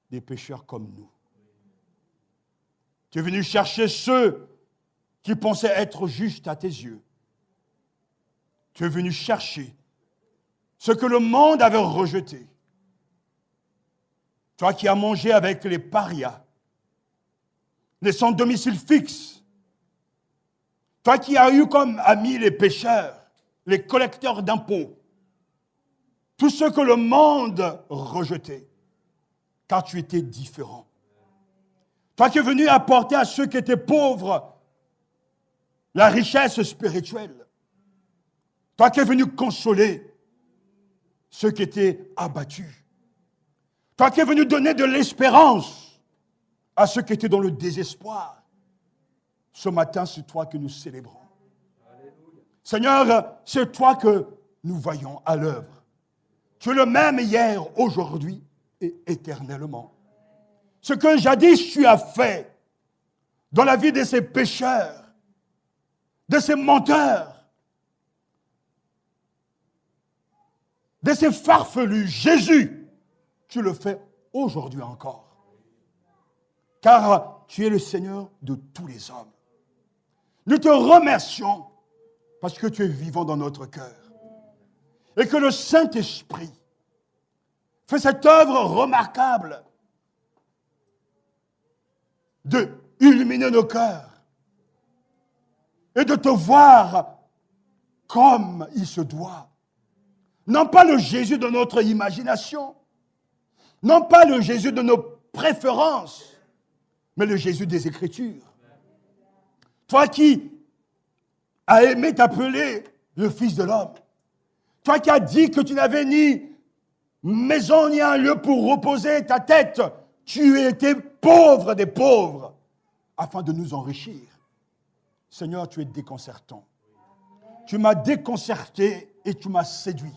des pécheurs comme nous. Tu es venu chercher ceux qui pensaient être justes à tes yeux. Tu es venu chercher ce que le monde avait rejeté. Toi qui as mangé avec les parias, les sans domicile fixe. Toi qui as eu comme amis les pécheurs, les collecteurs d'impôts, tout ce que le monde rejetait, car tu étais différent. Toi qui es venu apporter à ceux qui étaient pauvres la richesse spirituelle. Toi qui es venu consoler ceux qui étaient abattus. Toi qui es venu donner de l'espérance à ceux qui étaient dans le désespoir. Ce matin, c'est toi que nous célébrons. Alléluia. Seigneur, c'est toi que nous voyons à l'œuvre. Tu es le même hier, aujourd'hui et éternellement. Ce que jadis tu as fait dans la vie de ces pécheurs, de ces menteurs, de ces farfelus, Jésus, tu le fais aujourd'hui encore. Car tu es le Seigneur de tous les hommes. Nous te remercions parce que tu es vivant dans notre cœur. Et que le Saint-Esprit fait cette œuvre remarquable de illuminer nos cœurs et de te voir comme il se doit. Non pas le Jésus de notre imagination, non pas le Jésus de nos préférences, mais le Jésus des Écritures. Toi qui as aimé t'appeler le Fils de l'homme, toi qui as dit que tu n'avais ni maison ni un lieu pour reposer ta tête, tu étais pauvre des pauvres, afin de nous enrichir. Seigneur, tu es déconcertant. Tu m'as déconcerté et tu m'as séduit.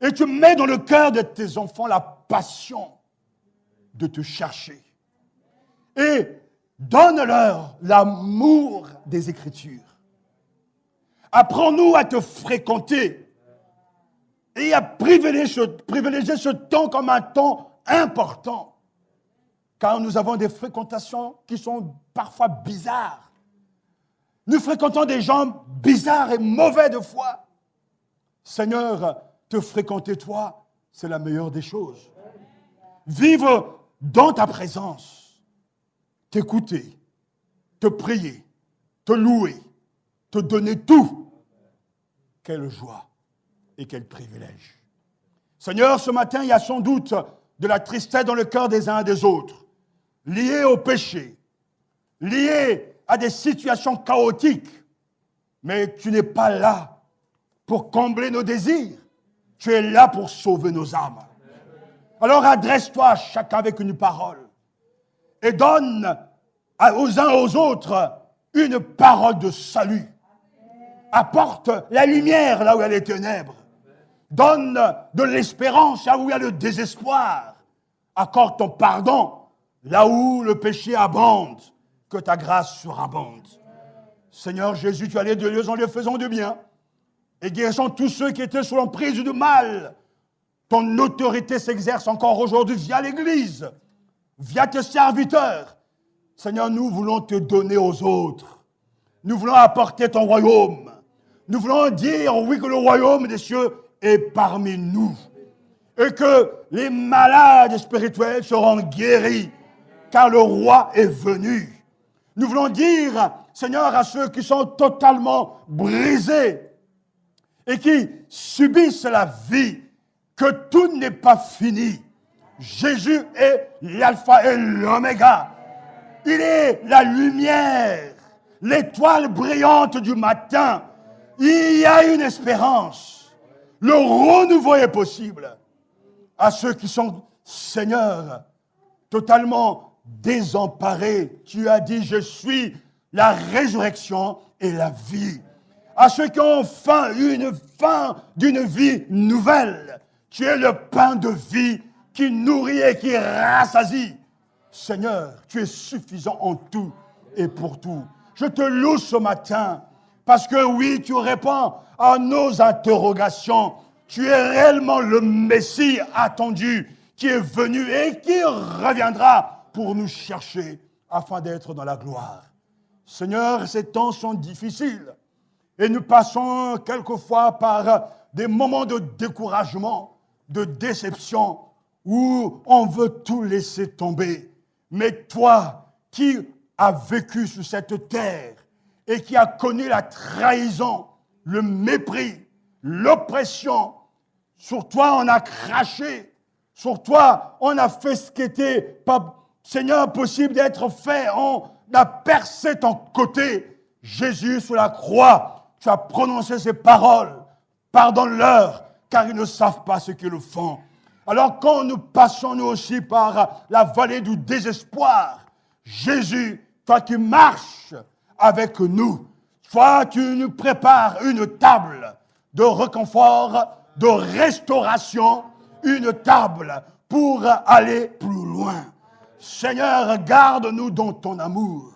Et tu mets dans le cœur de tes enfants la passion de te chercher. Et donne-leur l'amour des Écritures. Apprends-nous à te fréquenter et à privilégier ce temps comme un temps important. Car nous avons des fréquentations qui sont parfois bizarres. Nous fréquentons des gens bizarres et mauvais de foi. Seigneur, te fréquenter toi, c'est la meilleure des choses. Vivre dans ta présence, t'écouter, te prier, te louer, te donner tout. Quelle joie et quel privilège. Seigneur, ce matin, il y a sans doute de la tristesse dans le cœur des uns et des autres, liée au péché, liée à des situations chaotiques. Mais tu n'es pas là pour combler nos désirs. Tu es là pour sauver nos âmes. Alors adresse-toi à chacun avec une parole et donne aux uns et aux autres une parole de salut. Apporte la lumière là où il y a les ténèbres. Donne de l'espérance là où il y a le désespoir. Accorde ton pardon là où le péché abonde. Que ta grâce surabonde. Seigneur Jésus, tu allais de lieu en lieu faisant du bien et guérissant tous ceux qui étaient sous l'emprise du mal. Ton autorité s'exerce encore aujourd'hui via l'Église, via tes serviteurs. Seigneur, nous voulons te donner aux autres. Nous voulons apporter ton royaume. Nous voulons dire, oui, que le royaume des cieux est parmi nous. Et que les malades spirituels seront guéris, car le roi est venu. Nous voulons dire, Seigneur, à ceux qui sont totalement brisés et qui subissent la vie, que tout n'est pas fini. Jésus est l'alpha et l'oméga. Il est la lumière, l'étoile brillante du matin. Il y a une espérance. Le renouveau est possible. À ceux qui sont, Seigneur, totalement désemparés, tu as dit, je suis la résurrection et la vie. À ceux qui ont faim d'une vie nouvelle, tu es le pain de vie qui nourrit et qui rassasie. Seigneur, tu es suffisant en tout et pour tout. Je te loue ce matin parce que oui, tu réponds à nos interrogations. Tu es réellement le Messie attendu qui est venu et qui reviendra pour nous chercher afin d'être dans la gloire. Seigneur, ces temps sont difficiles et nous passons quelquefois par des moments de découragement, de déception, où on veut tout laisser tomber. Mais toi, qui as vécu sur cette terre et qui as connu la trahison, le mépris, l'oppression, sur toi on a craché, sur toi on a fait ce qui était pas, Seigneur, possible d'être fait, on a percé ton côté. Jésus, sur la croix, tu as prononcé ces paroles. Pardonne-leur, car ils ne savent pas ce qu'ils font. Alors quand nous passons nous aussi par la vallée du désespoir, Jésus, toi qui marches avec nous, toi tu nous prépares une table de réconfort, de restauration, une table pour aller plus loin. Seigneur, garde-nous dans ton amour,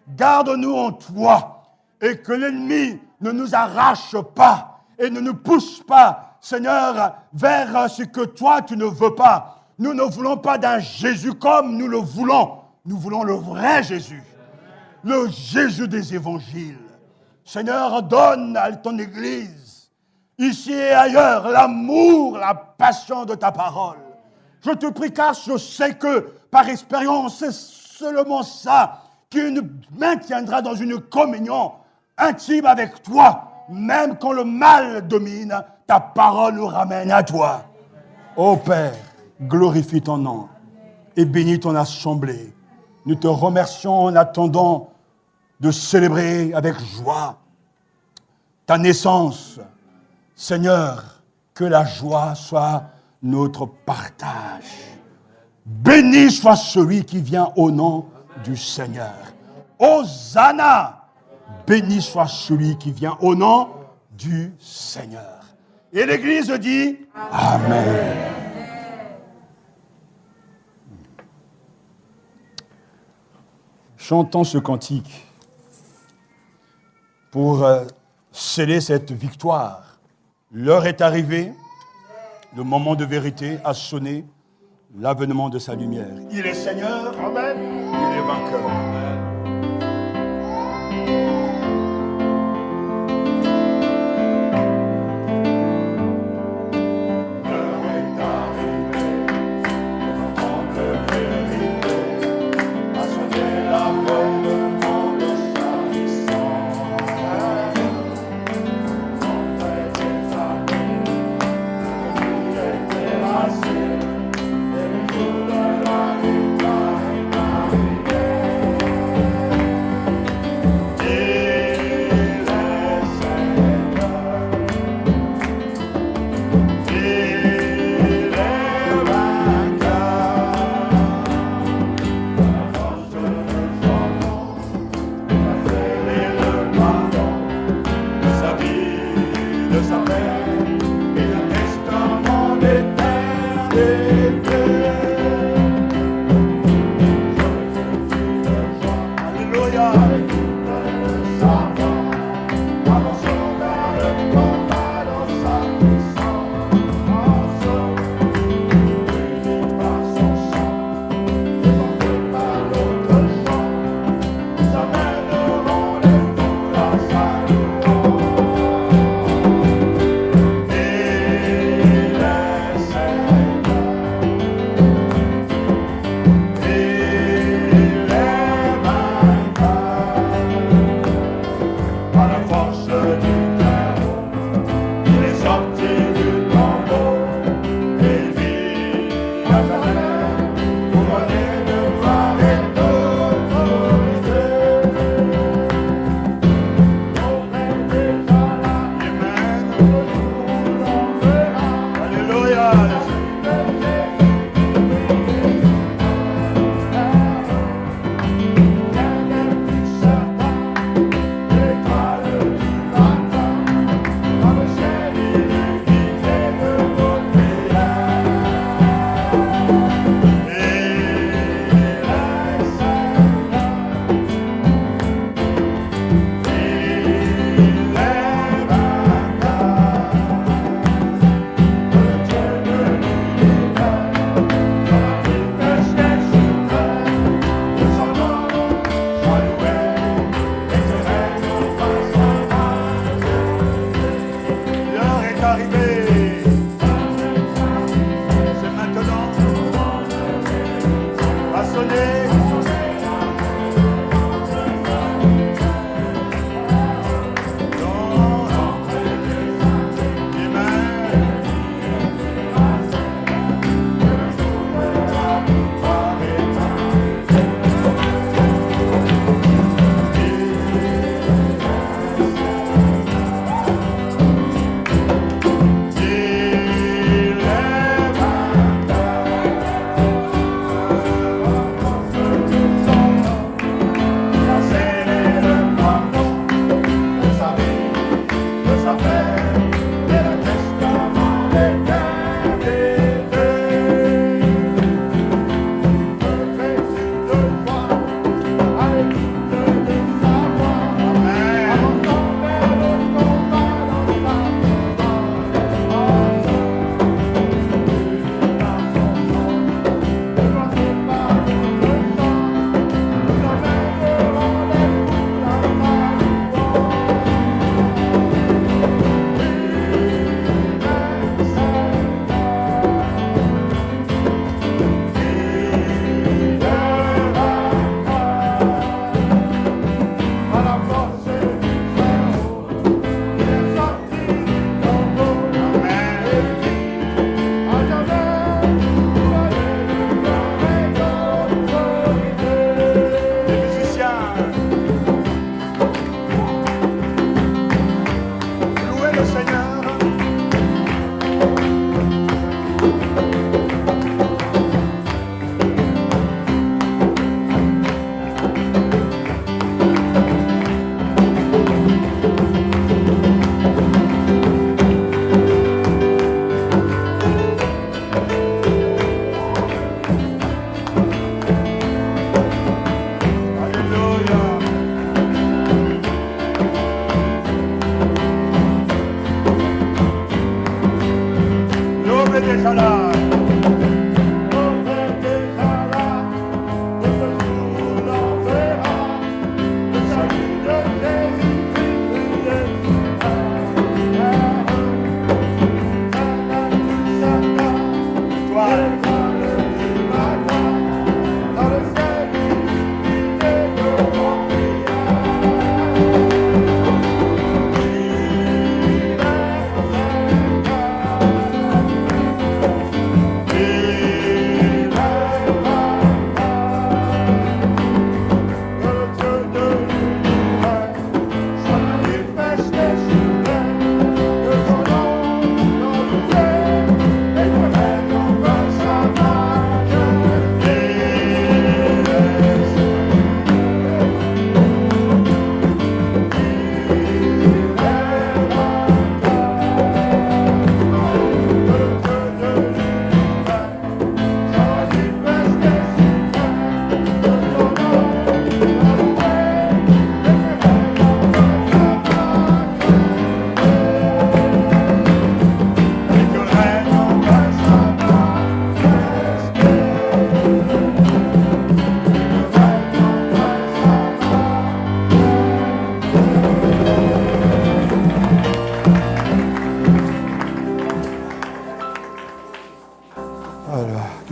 garde-nous en toi, et que l'ennemi ne nous arrache pas et ne nous pousse pas, Seigneur, vers ce que toi, tu ne veux pas. Nous ne voulons pas d'un Jésus comme nous le voulons. Nous voulons le vrai Jésus, le Jésus des évangiles. Seigneur, donne à ton Église, ici et ailleurs, l'amour, la passion de ta parole. Je te prie car je sais que, par expérience, c'est seulement ça qui nous maintiendra dans une communion intime avec toi. Même quand le mal domine, ta parole nous ramène à toi. Ô Père, glorifie ton nom et bénis ton assemblée. Nous te remercions en attendant de célébrer avec joie ta naissance. Seigneur, que la joie soit notre partage. Béni soit celui qui vient au nom du Seigneur. Hosanna! Béni soit celui qui vient au nom du Seigneur. Et l'Église dit Amen. Chantons ce cantique pour sceller cette victoire. L'heure est arrivée, le moment de vérité a sonné, l'avènement de sa lumière. Il est Seigneur, Amen. Il est vainqueur.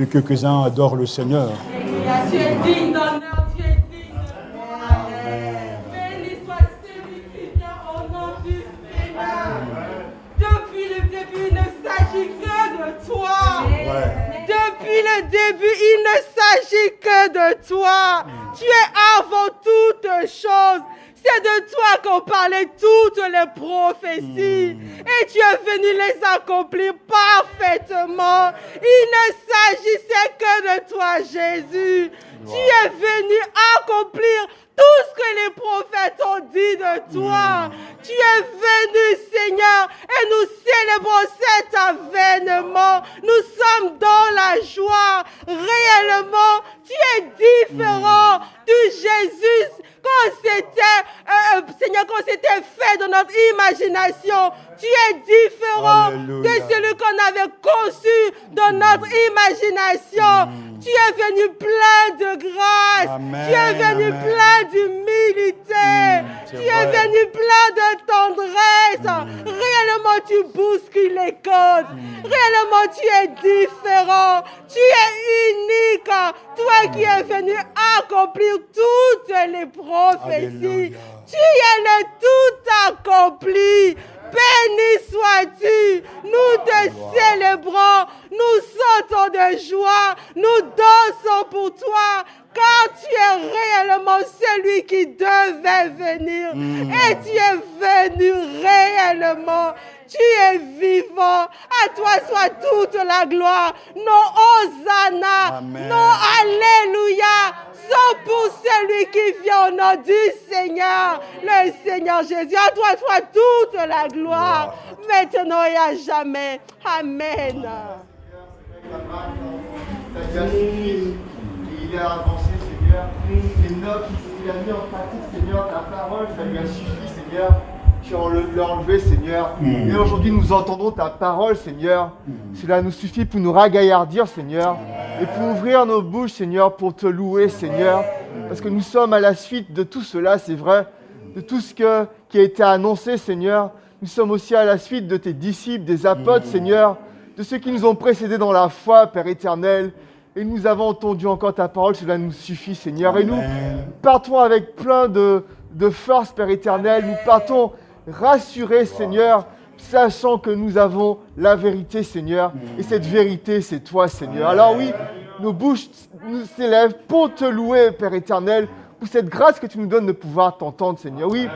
quelques-uns adorent le Seigneur. Tu es digne d'honneur, tu es digne de gloire. Béni soit celui-ci vient au nom du Seigneur. Depuis le début, il ne s'agit que de toi. Depuis le début, il ne s'agit que de toi. Tu es avant toute chose. C'est de toi qu'on parlait toutes les prophéties. Et tu es venu les accomplir parfaitement. Il ne s'agissait que de toi, Jésus. Tu es venu accomplir tout ce que les prophètes ont dit de toi. Tu es venu, Seigneur, et nous célébrons cet avènement. Nous sommes dans la joie. Réellement, tu es différent de Jésus. Quand c'était, Seigneur, quand c'était fait dans notre imagination, tu es différent Alléluia. de celui qu'on avait conçu dans notre imagination. Tu es venu plein de grâce. Amen, Tu es venu amen. plein d'humilité. c'est Tu es vrai. venu plein de tendresse. Réellement, tu bouscules les codes. Réellement, tu es différent. Tu es unique. Toi qui es venu accomplir toutes les prophéties. Alléluia. Tu es le tout accompli. Béni sois-tu. Nous te célébrons. Nous sautons de joie. Nous dansons pour toi. Car tu es réellement celui qui devait venir. Et tu es venu réellement. Tu es vivant. À toi soit toute la gloire. Nos Hosanna. Amen. Nos Alléluia. Sont pour celui qui vient au nom du Seigneur. Le Seigneur Jésus. À toi soit toute la gloire. Maintenant et à jamais. Amen. Il a avancé, Seigneur. Les notes qu'il a mis en pratique, Seigneur, ta parole, ça lui a suffi, Seigneur. Tu l'as enlevé, Seigneur. Et aujourd'hui, nous entendons ta parole, Seigneur. Cela nous suffit pour nous ragaillardir, Seigneur. Et pour ouvrir nos bouches, Seigneur, pour te louer, Seigneur. Parce que nous sommes à la suite de tout cela, c'est vrai. De tout ce qui a été annoncé, Seigneur. Nous sommes aussi à la suite de tes disciples, des apôtres, Seigneur. De ceux qui nous ont précédés dans la foi, Père éternel. Et nous avons entendu encore ta parole, cela nous suffit, Seigneur. Et nous partons avec plein de force, Père éternel. Nous partons rassurés, Seigneur, sachant que nous avons la vérité, Seigneur. Et cette vérité, c'est toi, Seigneur. Alors oui, nos bouches nous s'élèvent pour te louer, Père éternel, pour cette grâce que tu nous donnes de pouvoir t'entendre, Seigneur. Oui,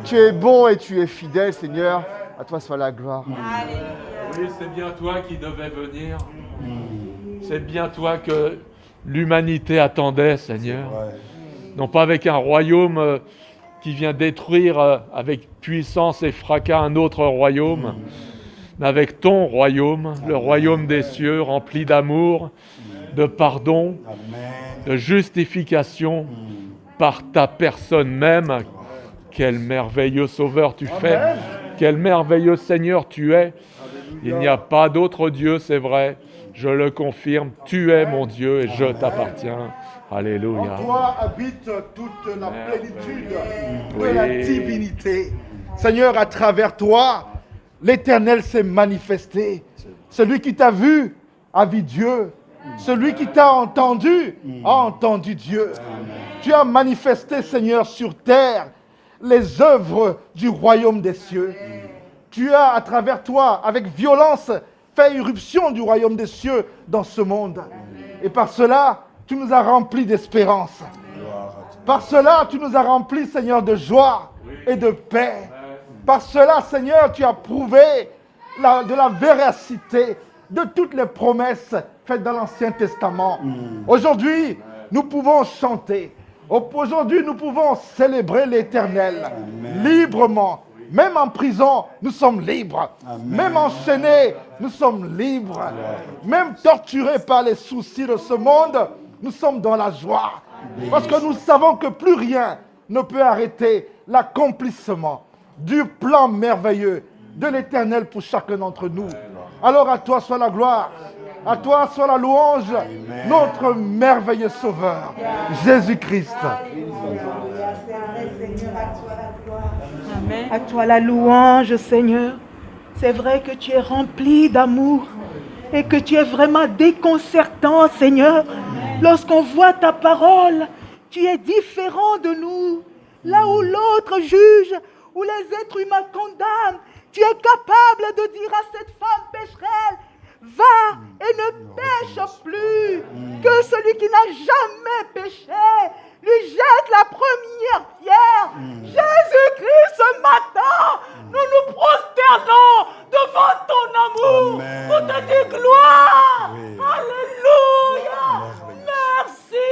tu es bon et tu es fidèle, Seigneur. À toi soit la gloire. Oui, c'est bien toi qui devais venir. C'est bien toi que l'humanité attendait, Seigneur. Non pas avec un royaume qui vient détruire avec puissance et fracas un autre royaume, mais avec ton royaume, le royaume des cieux, rempli d'amour, de pardon, de justification par ta personne même. Quel merveilleux Sauveur tu fais, quel merveilleux Seigneur tu es. Il n'y a pas d'autre Dieu, c'est vrai. Je le confirme, tu es mon Dieu et je t'appartiens. Alléluia. En toi habite toute la plénitude de la divinité. Seigneur, à travers toi, l'Éternel s'est manifesté. Celui qui t'a vu a vu Dieu. Celui qui t'a entendu a entendu Dieu. Tu as manifesté, Seigneur, sur terre les œuvres du royaume des cieux. Tu as, à travers toi, avec violence, fait irruption du royaume des cieux dans ce monde. Et par cela, tu nous as remplis d'espérance. Par cela, tu nous as remplis, Seigneur, de joie et de paix. Par cela, Seigneur, tu as prouvé de la véracité de toutes les promesses faites dans l'Ancien Testament. Aujourd'hui, nous pouvons chanter. Aujourd'hui, nous pouvons célébrer l'Éternel librement. Même en prison, nous sommes libres. Même enchaînés, nous sommes libres. Même torturés par les soucis de ce monde, nous sommes dans la joie. Parce que nous savons que plus rien ne peut arrêter l'accomplissement du plan merveilleux de l'Éternel pour chacun d'entre nous. Alors à toi soit la gloire, à toi soit la louange, notre merveilleux Sauveur, Jésus-Christ. Amen. À toi la louange, Seigneur. C'est vrai que tu es rempli d'amour. et que tu es vraiment déconcertant, Seigneur. Lorsqu'on voit ta parole, tu es différent de nous. Là où l'autre juge, où les êtres humains condamnent, tu es capable de dire à cette femme pécheresse, va et ne pêche plus, que celui qui n'a jamais péché lui jette la première pierre. Jésus-Christ, ce matin, nous nous prosternons devant ton amour pour te dire gloire. Alléluia. Merci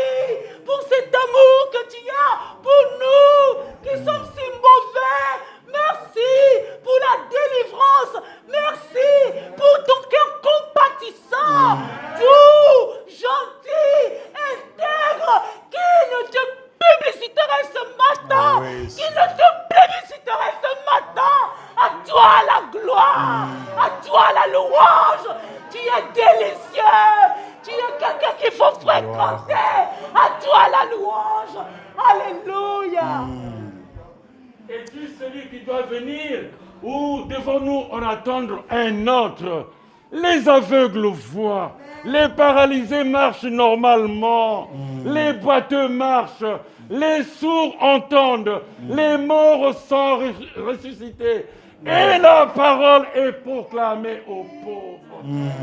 pour cet amour que tu as pour nous qui sommes si mauvais. Merci pour la délivrance. Merci pour ton cœur compatissant, doux, gentil, intègre, qui ne te publiciterait ce matin, qui ne te publiciterait ce matin. À toi la gloire, à toi la louange. Tu es délicieux, tu es quelqu'un qu'il faut fréquenter. À toi la louange. Alléluia. Es-tu celui qui doit venir ou devons-nous en attendre un autre? Les aveugles voient, les paralysés marchent normalement, les boiteux marchent, les sourds entendent, les morts sont ressuscités et la parole est proclamée aux pauvres.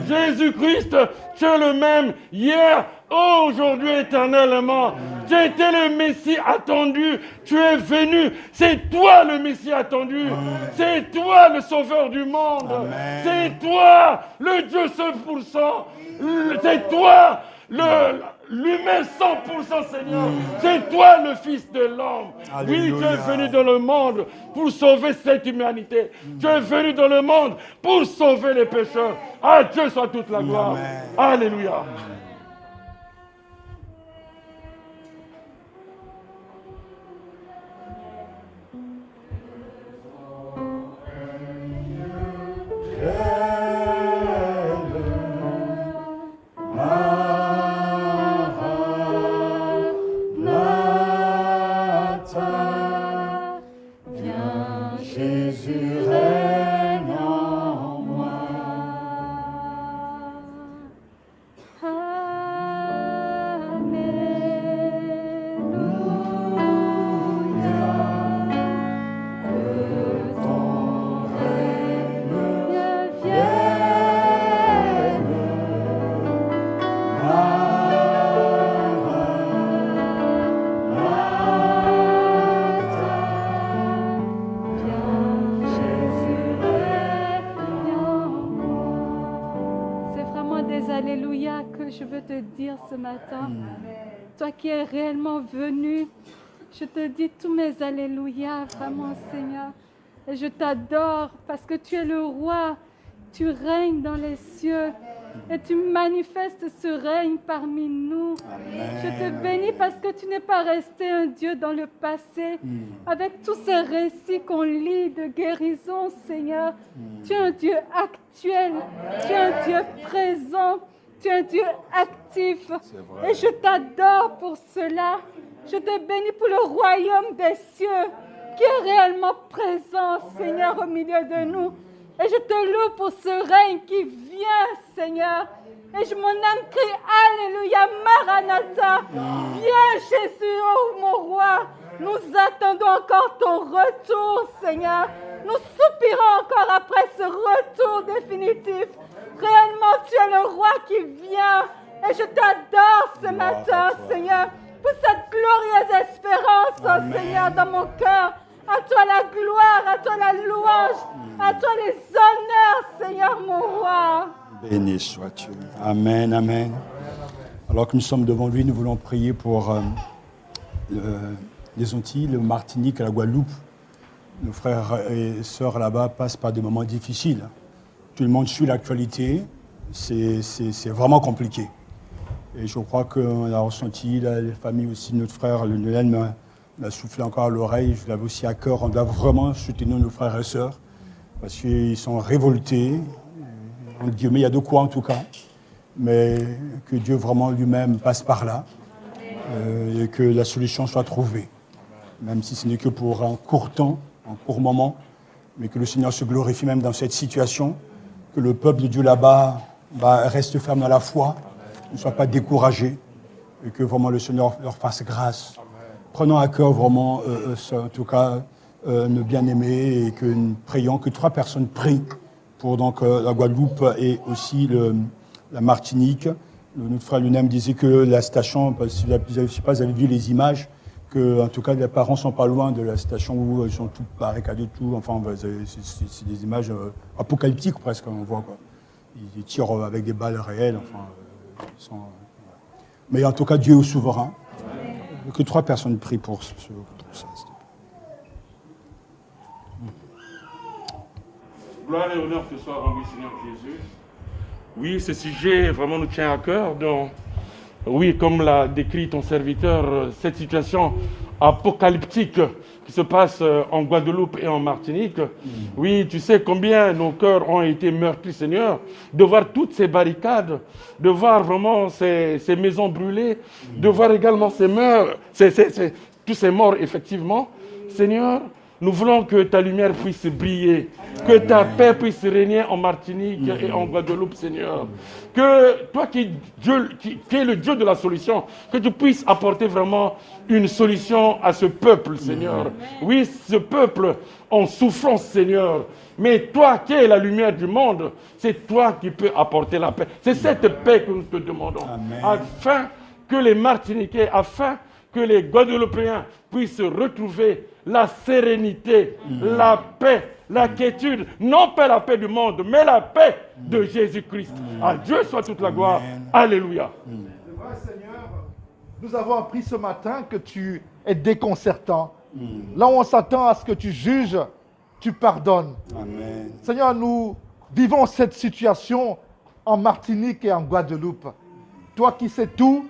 Jésus-Christ, tu es le même hier, aujourd'hui, éternellement. Tu étais le Messie attendu, tu es venu. C'est toi le Messie attendu. C'est toi le Sauveur du monde. Amen. C'est toi le Dieu 100%. C'est toi l'humain 100% Seigneur. C'est toi le Fils de l'homme. Oui, tu es venu dans le monde pour sauver cette humanité. Tu es venu dans le monde pour sauver les pécheurs. À Dieu soit toute la gloire. Amen. Alléluia. Ce matin, toi qui es réellement venu, je te dis tous mes alléluia, vraiment Seigneur, et je t'adore parce que tu es le roi, tu règnes dans les cieux et tu manifestes ce règne parmi nous. Amen. Je te bénis parce que tu n'es pas resté un Dieu dans le passé, avec tous ces récits qu'on lit de guérison, Seigneur. Tu es un Dieu actuel, tu es un Dieu présent. Tu es un Dieu actif et je t'adore pour cela. Je te bénis pour le royaume des cieux qui est réellement présent, Seigneur, au milieu de nous. Et je te loue pour ce règne qui vient, Seigneur. Et mon âme crie, Alléluia, Maranatha. Viens, Jésus, oh mon roi. Nous attendons encore ton retour, Seigneur. Nous soupirons encore après ce retour définitif. Réellement, tu es le roi qui vient. Et je t'adore ce matin, Seigneur, pour cette glorieuse espérance, oh Seigneur, dans mon cœur. À toi la gloire, à toi la louange, à toi les honneurs, Seigneur, mon roi. Béni sois-tu. Amen, amen. Alors que nous sommes devant lui, nous voulons prier pour les Antilles, le Martinique et la Guadeloupe. Nos frères et sœurs là-bas passent par des moments difficiles. Tout le monde suit l'actualité, c'est vraiment compliqué. Et je crois qu'on a ressenti, les familles aussi, notre frère Lionel m'a soufflé encore à l'oreille, je l'avais aussi à cœur, on doit vraiment soutenir nos frères et sœurs, parce qu'ils sont révoltés. On dit, mais il y a de quoi en tout cas, mais que Dieu vraiment lui-même passe par là, et que la solution soit trouvée, même si ce n'est que pour un court temps, un court moment, mais que le Seigneur se glorifie même dans cette situation, que le peuple de Dieu là-bas restent fermes dans la foi, ne soient pas découragés, et que vraiment le Seigneur leur fasse grâce. Prenons à cœur vraiment, en tout cas, nos bien-aimés, et que nous prions, que 3 personnes prient pour donc, la Guadeloupe et aussi la Martinique. Notre frère lui-même disait que la station, je ne sais pas si vous avez vu les images, que en tout cas les parents ne sont pas loin de la station où ils sont tous barricadés, tout. Enfin, c'est des images apocalyptiques presque, on voit quoi. Ils tirent avec des balles réelles. Enfin, mais en tout cas, Dieu est souverain. Que 3 personnes prient pour ça. Gloire et honneur te soit rendu, Seigneur Jésus. Oui, ce sujet vraiment nous tient à cœur. Donc, oui, comme l'a décrit ton serviteur, cette situation apocalyptique qui se passe en Guadeloupe et en Martinique. Oui, tu sais combien nos cœurs ont été meurtris, Seigneur, de voir toutes ces barricades, de voir vraiment ces maisons brûlées, de voir également tous ces morts, effectivement. Seigneur, nous voulons que ta lumière puisse briller, que ta paix puisse régner en Martinique et en Guadeloupe, Seigneur. Que toi qui es le Dieu de la solution, que tu puisses apporter vraiment une solution à ce peuple, Seigneur. Oui, ce peuple en souffrance, Seigneur. Mais toi qui es la lumière du monde, c'est toi qui peux apporter la paix. C'est cette paix que nous te demandons. Amen. Afin que les Martiniquais, afin que les Guadeloupéens puissent retrouver la sérénité, la paix, la quiétude, non pas la paix du monde, mais la paix de Jésus-Christ. À Dieu soit toute la gloire. Alléluia. C'est vrai, Seigneur, nous avons appris ce matin que tu es déconcertant. Là où on s'attend à ce que tu juges, tu pardonnes. Amen. Seigneur, nous vivons cette situation en Martinique et en Guadeloupe. Toi qui sais tout,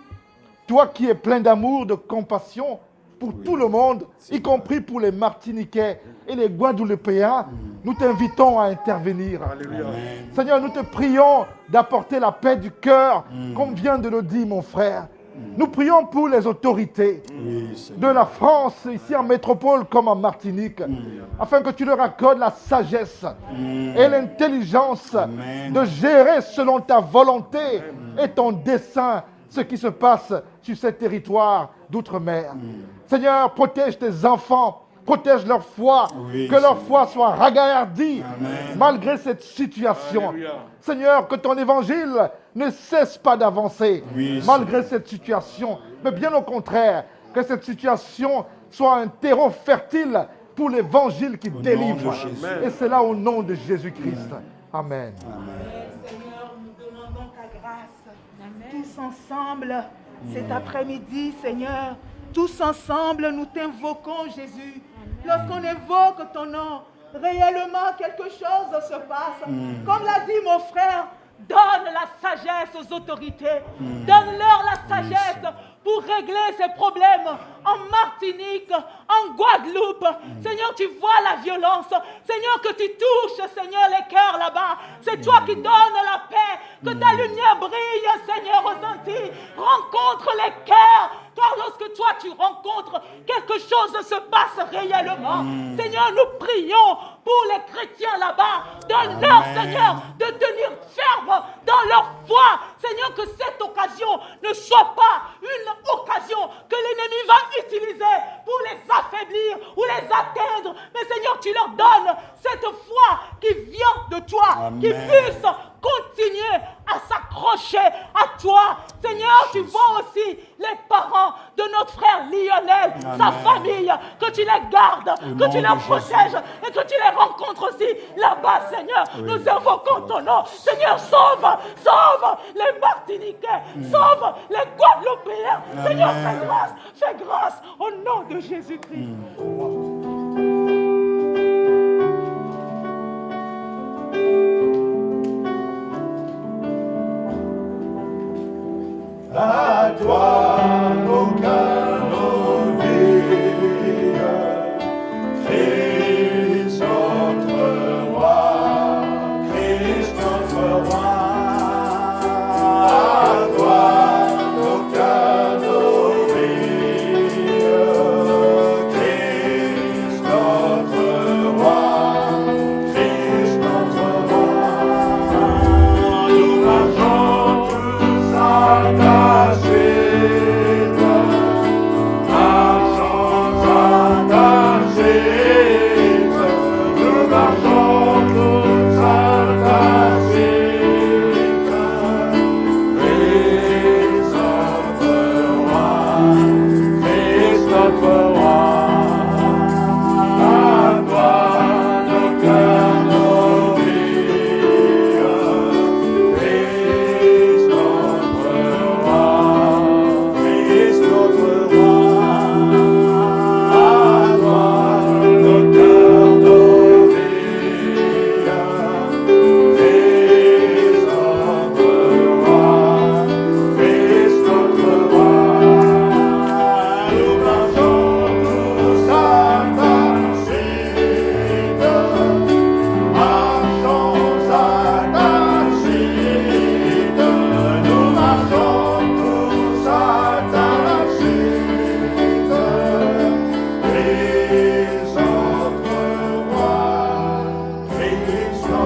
toi qui es plein d'amour, de compassion pour tout le monde, y compris pour les Martiniquais et les Guadeloupéens, nous t'invitons à intervenir. Alléluia. Seigneur, nous te prions d'apporter la paix du cœur, comme vient de le dire mon frère. Nous prions pour les autorités de la France, ici en métropole comme en Martinique, afin que tu leur accordes la sagesse et l'intelligence de gérer selon ta volonté et ton dessein ce qui se passe sur ces territoires d'outre-mer. Seigneur, protège tes enfants, protège leur foi, que leur foi soit ragaillardie malgré cette situation. Alléluia. Seigneur, que ton évangile ne cesse pas d'avancer malgré cette situation, mais bien au contraire, que cette situation soit un terreau fertile pour l'évangile qui délivre. Et c'est là au nom de Jésus-Christ. Amen. Seigneur, nous demandons ta grâce. Tous ensemble, cet après-midi, Seigneur, tous ensemble, nous t'invoquons, Jésus. Lorsqu'on invoque ton nom, réellement quelque chose se passe. Comme l'a dit mon frère, donne la sagesse aux autorités. Donne-leur la sagesse pour régler ces problèmes en Martinique, en Guadeloupe. Seigneur, tu vois la violence. Seigneur, que tu touches, Seigneur, les cœurs là-bas. C'est toi qui donnes la paix. Que ta lumière brille, Seigneur, aux Antilles. Rencontre les cœurs. Car lorsque toi, tu rencontres, quelque chose se passe réellement. Seigneur, nous prions pour les chrétiens là-bas. Donne-leur, Seigneur, de tenir ferme dans leur foi. Seigneur, que cette occasion ne soit pas une occasion que l'ennemi va utiliser pour les affaiblir ou les atteindre. Mais Seigneur, tu leur donnes cette foi qui vient de toi, qui puisse continuer à s'accrocher à toi. Seigneur, tu vois aussi les parents de notre frère Lionel, sa famille, que tu les gardes, que tu les protèges et que tu les rencontres aussi là-bas, Seigneur. Nous invoquons ton nom. Seigneur, sauve les Martiniquais, sauve les Guadeloupéens. Seigneur, fais grâce au nom de Jésus-Christ. À toi, nos cœurs, nos vies, Christ notre roi, Christ notre roi. À toi, nos cœurs, nos vies, Christ